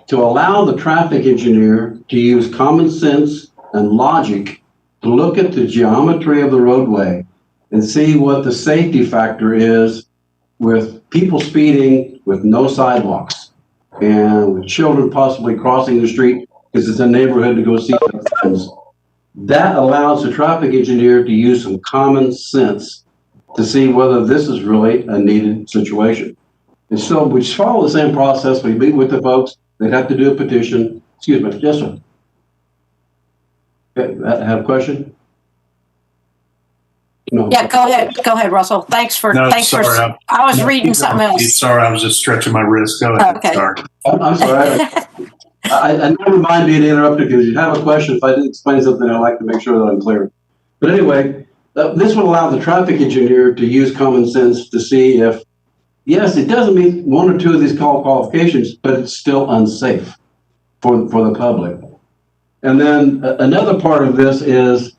to allow the traffic engineer to use common sense and logic to look at the geometry of the roadway and see what the safety factor is with people speeding with no sidewalks and with children possibly crossing the street because it's a neighborhood to go see their friends. That allows the traffic engineer to use some common sense to see whether this is really a needed situation. And so we just follow the same process. We meet with the folks. They'd have to do a petition. Excuse me. Yes, sir. Okay, I have a question? No. Yeah, go ahead. Go ahead, Russell. Thanks for, No, thanks sorry, for, I was reading something else. Sorry, I was just stretching my wrist. Go ahead. Okay. Sorry. I'm sorry. I never mind being interrupted because you have a question. If I didn't explain something, I'd like to make sure that I'm clear. But anyway, this would allow the traffic engineer to use common sense to see if, yes, it doesn't meet 1 or 2 of these qualifications, but it's still unsafe for the public. And then another part of this is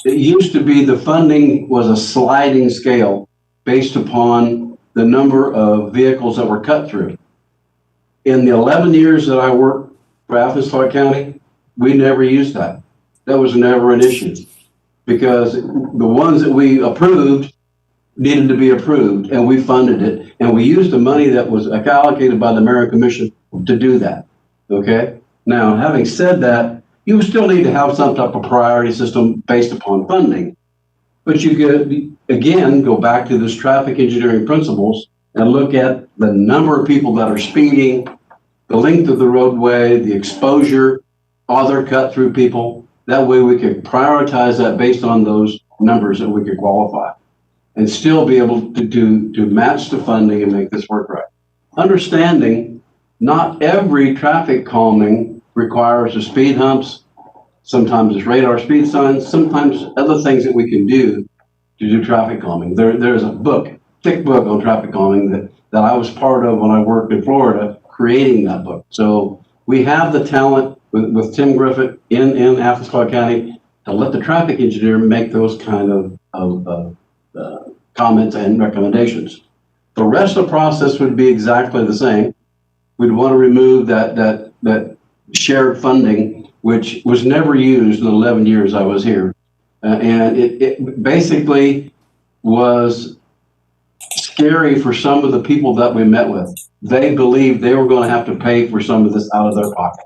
it used to be the funding was a sliding scale based upon the number of vehicles that were cut through. In the 11 years that I worked for Athens-Clarke County, we never used that. That was never an issue because the ones that we approved needed to be approved and we funded it. And we used the money that was allocated by the Mayor and Commission to do that. Okay. Now, having said that, you still need to have some type of priority system based upon funding. But you could, again, go back to this traffic engineering principles and look at the number of people that are speeding, the length of the roadway, the exposure, other cut through people. That way we could prioritize that based on those numbers that we could qualify and still be able to match the funding and make this work right. Understanding not every traffic calming requires the speed humps. Sometimes it's radar speed signs, sometimes other things that we can do to do traffic calming. There's a book, thick book on traffic calming that I was part of when I worked in Florida, creating that book. So we have the talent with Tim Griffith in Athens-Clarke County to let the traffic engineer make those kind of comments and recommendations. The rest of the process would be exactly the same. We'd want to remove that shared funding, which was never used in the 11 years I was here. And it basically was scary for some of the people that we met with. They believed they were going to have to pay for some of this out of their pocket.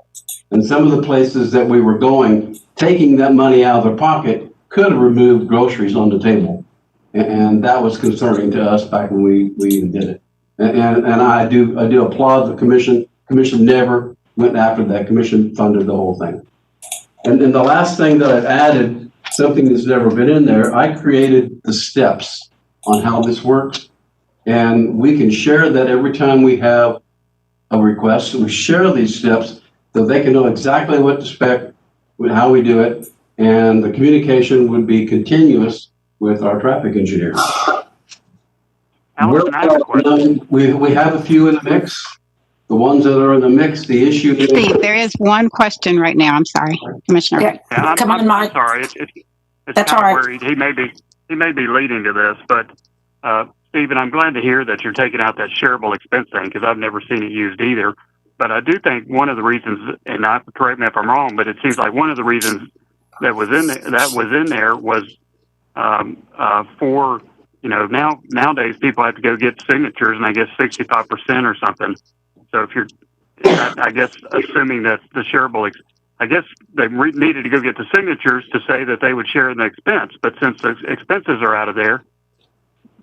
And some of the places that we were going, taking that money out of their pocket could have removed groceries on the table. And that was concerning to us back when we even did it. And I do applaud the commission. Commission never went after that. Commission funded the whole thing. And then the last thing that I've added, something that's never been in there, I created the steps on how this works. And we can share that every time we have a request. So we share these steps so they can know exactly what to expect, how we do it. And the communication would be continuous with our traffic engineer. Allison, I have a question. We have a few in the mix. The ones that are in the mix, the issue is... Steve, there is one question right now. I'm sorry, Commissioner. Yeah, come on, Mike. Sorry, it's That's kind all of right. worried. He may be leading to this, but Stephen, I'm glad to hear that you're taking out that shareable expense thing because I've never seen it used either. But I do think one of the reasons, and not correct me if I'm wrong, but it seems like one of the reasons that was in there was for, you know, nowadays people have to go get signatures, and I guess 65% or something. So if I guess assuming that the shareable, I guess they needed to go get the signatures to say that they would share in the expense. But since the expenses are out of there,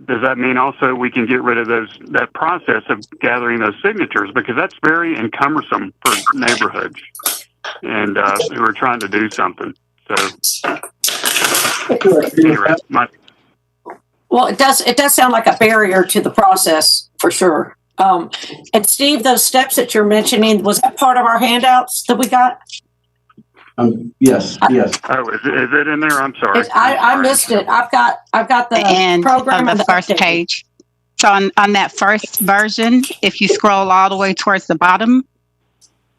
does that mean also we can get rid of that process of gathering those signatures? Because that's very encumbersome for neighborhoods and who are trying to do something. So anyway, well, it does sound like a barrier to the process for sure. And Steve, those steps that you're mentioning, was that part of our handouts that we got? Yes. Oh, is it in there? I'm sorry. I missed it. I've got the And program on the first updated page. So on that first version, if you scroll all the way towards the bottom,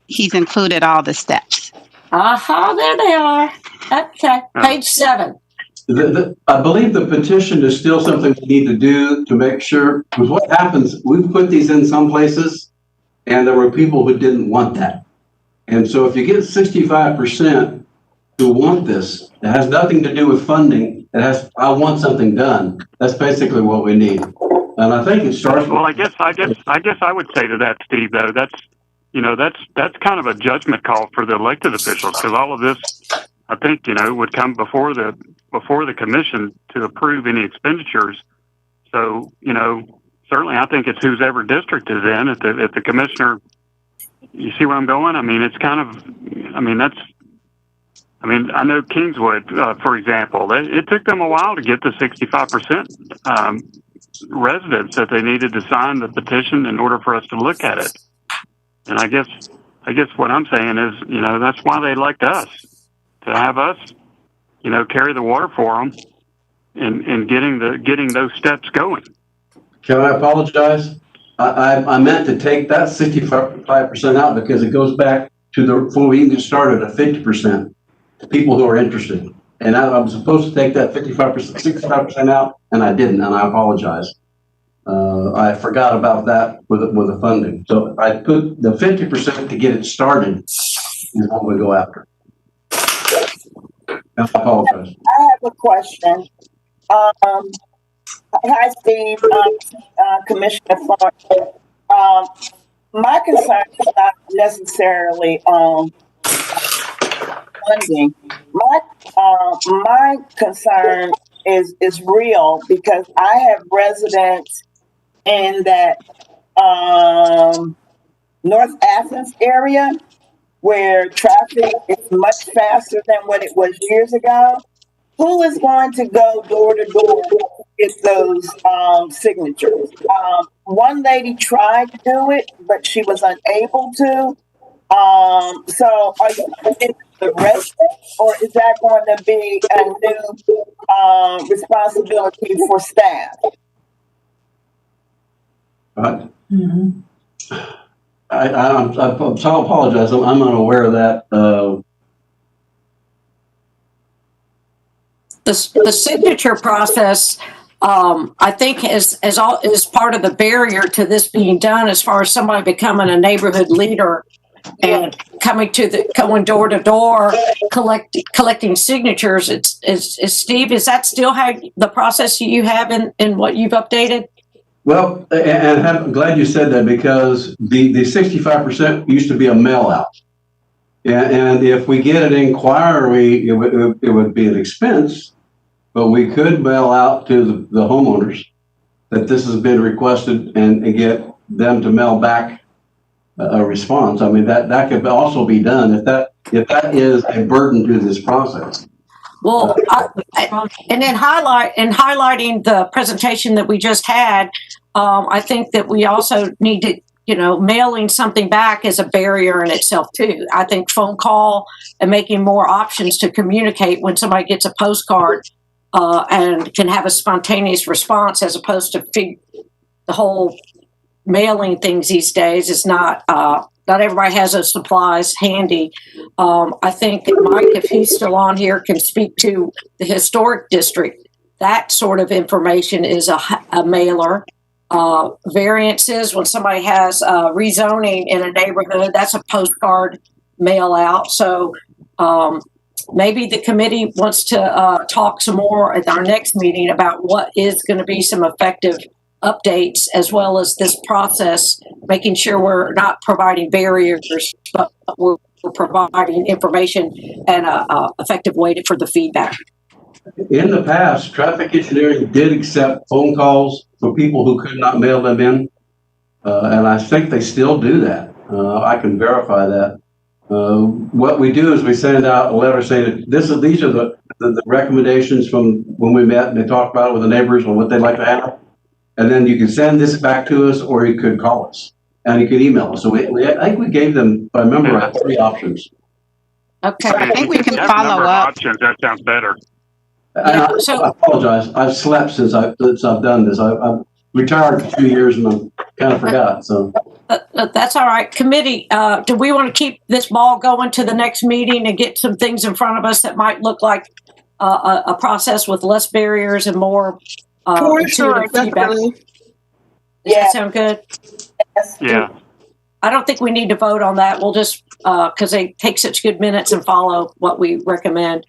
he's included all the steps. Aha, there they are. Okay, page 7. I believe the petition is still something we need to do to make sure, because what happens, we've put these in some places and there were people who didn't want that. And so if you get 65% who want this, it has nothing to do with funding. It has, I want something done. That's basically what we need. And I think it starts. Well, I guess I would say to that, Steve, though, that's kind of a judgment call for the elected officials, because all of this, I think, would come before the commission to approve any expenditures. So, certainly I think it's whose ever district is in. If the commissioner, you see where I'm going? I mean, it's kind of, I know Kingswood, for example, it took them a while to get the 65% residents that they needed to sign the petition in order for us to look at it. And I guess what I'm saying is, that's why they elect us, to have us, carry the water for them and getting those steps going. Can I apologize? I meant to take that 65% out because it goes back to before we even started at 50%, people who are interested. And I was supposed to take that 65% out, and I didn't, and I apologize. I forgot about that with the funding. So I put the 50% to get it started is what we go after. I apologize. I have a question. Hi, Steve, Commissioner Thornton. My concern is not necessarily funding. My concern is real because I have residents in that North Athens area where traffic is much faster than what it was years ago. Who is going to go door to door to get those signatures? One lady tried to do it, but she was unable to. So are you going to the residents, or is that going to be a new responsibility for staff? I so apologize. I'm unaware of that. The signature process, I think, is part of the barrier to this being done, as far as somebody becoming a neighborhood leader and going door to door, collecting signatures. Steve, is that still how the process you have in what you've updated? Well, and I'm glad you said that, because the 65% used to be a mail out. And if we get an inquiry, it would be an expense, but we could mail out to the homeowners that this has been requested and get them to mail back a response. I mean, that could also be done if that is a burden to this process. Well, and then highlighting the presentation that we just had, I think that we also need to, mailing something back is a barrier in itself too. I think phone call and making more options to communicate when somebody gets a postcard and can have a spontaneous response, as opposed to the whole mailing things these days is not everybody has those supplies handy. I think that Mike, if he's still on here, can speak to the historic district. That sort of information is a mailer. Variances, when somebody has rezoning in a neighborhood, that's a postcard mail out. So maybe the committee wants to talk some more at our next meeting about what is going to be some effective updates as well as this process, making sure we're not providing barriers, but we're providing information and a effective way for the feedback. In the past, traffic engineering did accept phone calls for people who could not mail them in. And I think they still do that. I can verify that. What we do is we send out a letter saying these are the recommendations from when we met and they talked about it with the neighbors on what they'd like to have. And then you can send this back to us, or you could call us and you could email us. So I think we gave them, if I remember right, 3 options. Okay. I think we can Have follow number of up. options. That sounds better. Yeah, I apologize. I've slept since I've done this. I've retired for 2 years and I kind of forgot. So that's all right. Committee, do we want to keep this ball going to the next meeting and get some things in front of us that might look like a process with less barriers and more For sure, intuitive feedback? definitely. Does Yeah. that sound good? Yes. Yeah. I don't think we need to vote on that. We'll just, because they take such good minutes and follow what we recommend.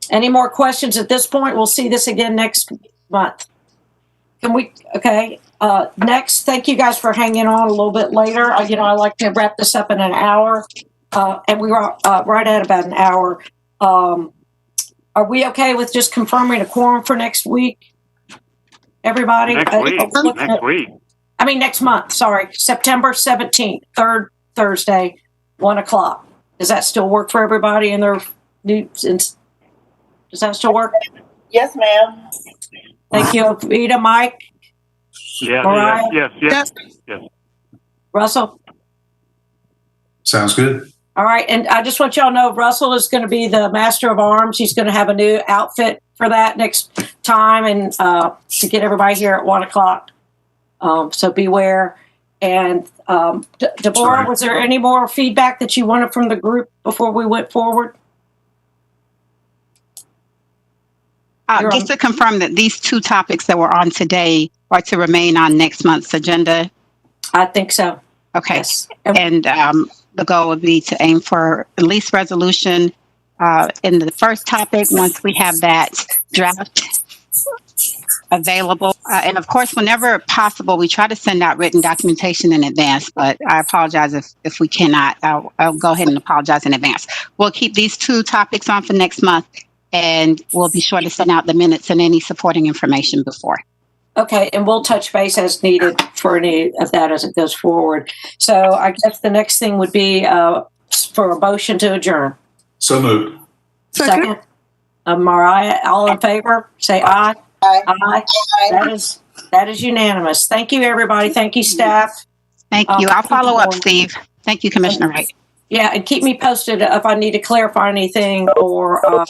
Any more questions at this point? We'll see this again next month. Can we, okay. Next, thank you guys for hanging on a little bit later. I like to wrap this up in an hour. And we were right at about an hour. Are we okay with just confirming a quorum for next week? Everybody? Next week. I mean, next month, sorry. September 17th, third Thursday, 1:00. Does that still work for everybody in their does that still work? Yes, ma'am. Thank you, Vita, Mike, Yeah. Mariah? Yes. Russell? Sounds good. All right, and I just want y'all to know Russell is going to be the master of arms. He's going to have a new outfit for that next time, and to get everybody here at 1:00. So beware. And Deborah, was there any more feedback that you wanted from the group before we went forward? Just to confirm that these 2 topics that were on today are to remain on next month's agenda. I think so. Okay. Yes. And the goal would be to aim for at least resolution in the first topic once we have that draft available. And of course, whenever possible, we try to send out written documentation in advance, but I apologize if we cannot. I'll go ahead and apologize in advance. We'll keep these 2 topics on for next month, and we'll be sure to send out the minutes and any supporting information before. Okay, and we'll touch base as needed for any of that as it goes forward. So I guess the next thing would be for a motion to adjourn. So moved. Second. Mariah, all in favor, say aye. Aye. Aye. That is unanimous. Thank you, everybody. Thank you, staff. Thank you. I'll follow up, Steve. Thank you, Commissioner Wright. Yeah, and keep me posted if I need to clarify anything or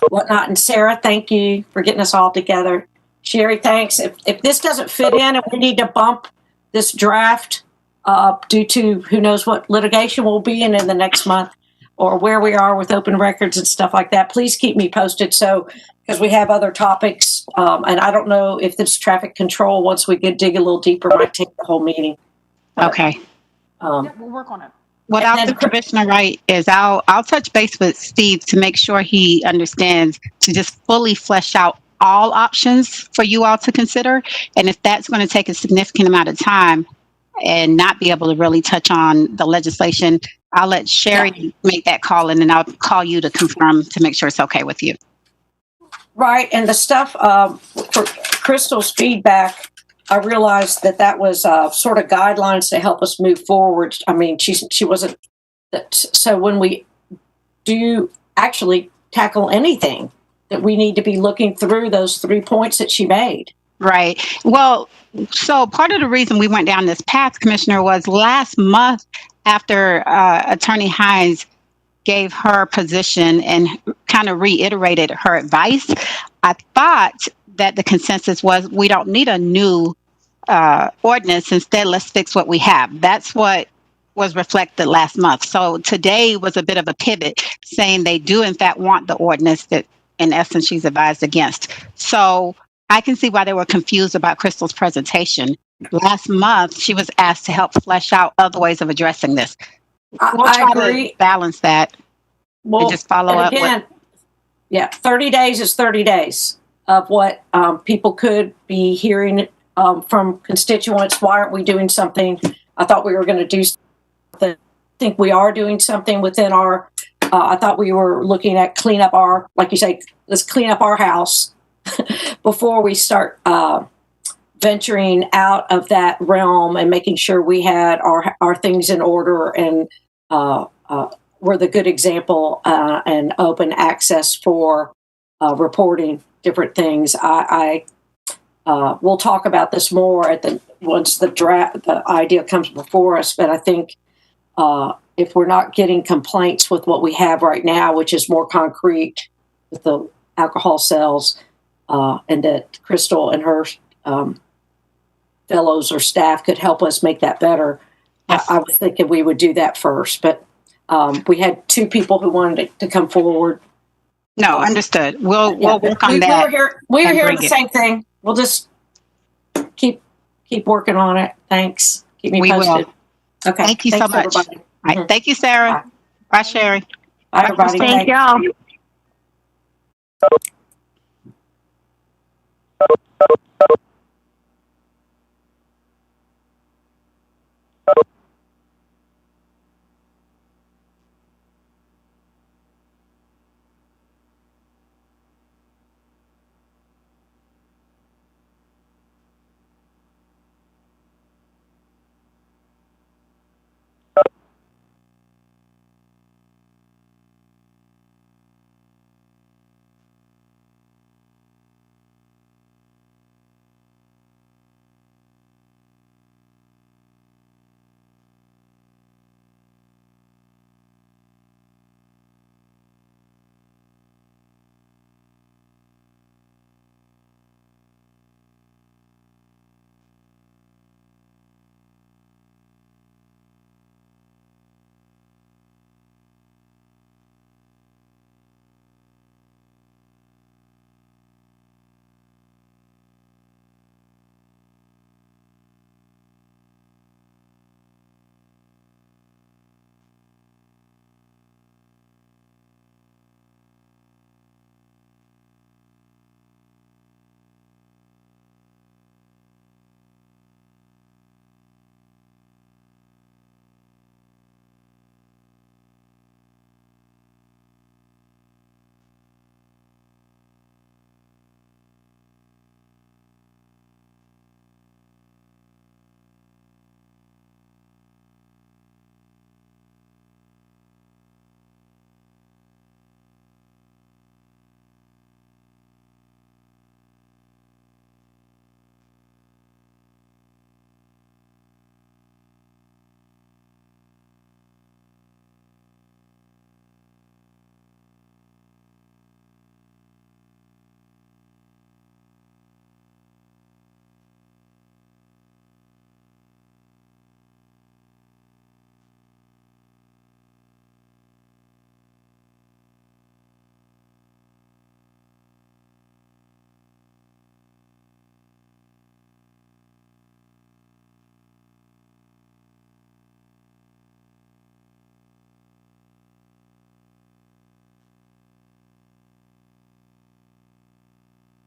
whatnot. And Sarah, thank you for getting us all together. Sherry, thanks. If this doesn't fit in and we need to bump this draft due to who knows what litigation we'll be in the next month or where we are with open records and stuff like that, please keep me posted. So, because we have other topics, and I don't know if this traffic control, once we dig a little deeper, might take the whole meeting. Okay. Yeah, we'll work on it. What I'll do, Commissioner Wright, is I'll touch base with Steve to make sure he understands to just fully flesh out all options for you all to consider. And if that's going to take a significant amount of time and not be able to really touch on the legislation, I'll let Sherry make that call, and then I'll call you to confirm to make sure it's okay with you. Right. And the stuff for Crystal's feedback, I realized that was sort of guidelines to help us move forward. I mean, she wasn't. So when we do actually tackle anything, that we need to be looking through those 3 points that she made. Right. Well, so part of the reason we went down this path, Commissioner, was last month after Attorney Hines gave her position and kind of reiterated her advice, I thought that the consensus was we don't need a new ordinance. Instead, let's fix what we have. That's what was reflected last month. So today was a bit of a pivot, saying they do in fact want the ordinance that in essence she's advised against. So I can see why they were confused about Crystal's presentation. Last month, she was asked to help flesh out other ways of addressing this. We'll try to balance that and just follow up. Again, 30 days is 30 days. of what people could be hearing from constituents. Why aren't we doing something? I thought we were going to do something. I think we are doing something within our, I thought we were looking at clean up our, like you say, let's clean up our house before we start venturing out of that realm and making sure we had our things in order and we're the good example and open access for reporting different things. We'll talk about this more once the idea comes before us. But I think if we're not getting complaints with what we have right now, which is more concrete with the alcohol sales, and that Crystal and her fellows or staff could help us make that better. Yes. I was thinking we would do that first, but we had two people who wanted to come forward. No, understood. We'll work on that. We were and hearing bring the it. same thing. We'll just keep working on it. Thanks. Keep me We will. posted. Okay. Thank you so Thanks, much. everybody. All right. Thank you, Sarah. Bye, Sherry. Bye, everybody. Thank Thanks. y'all.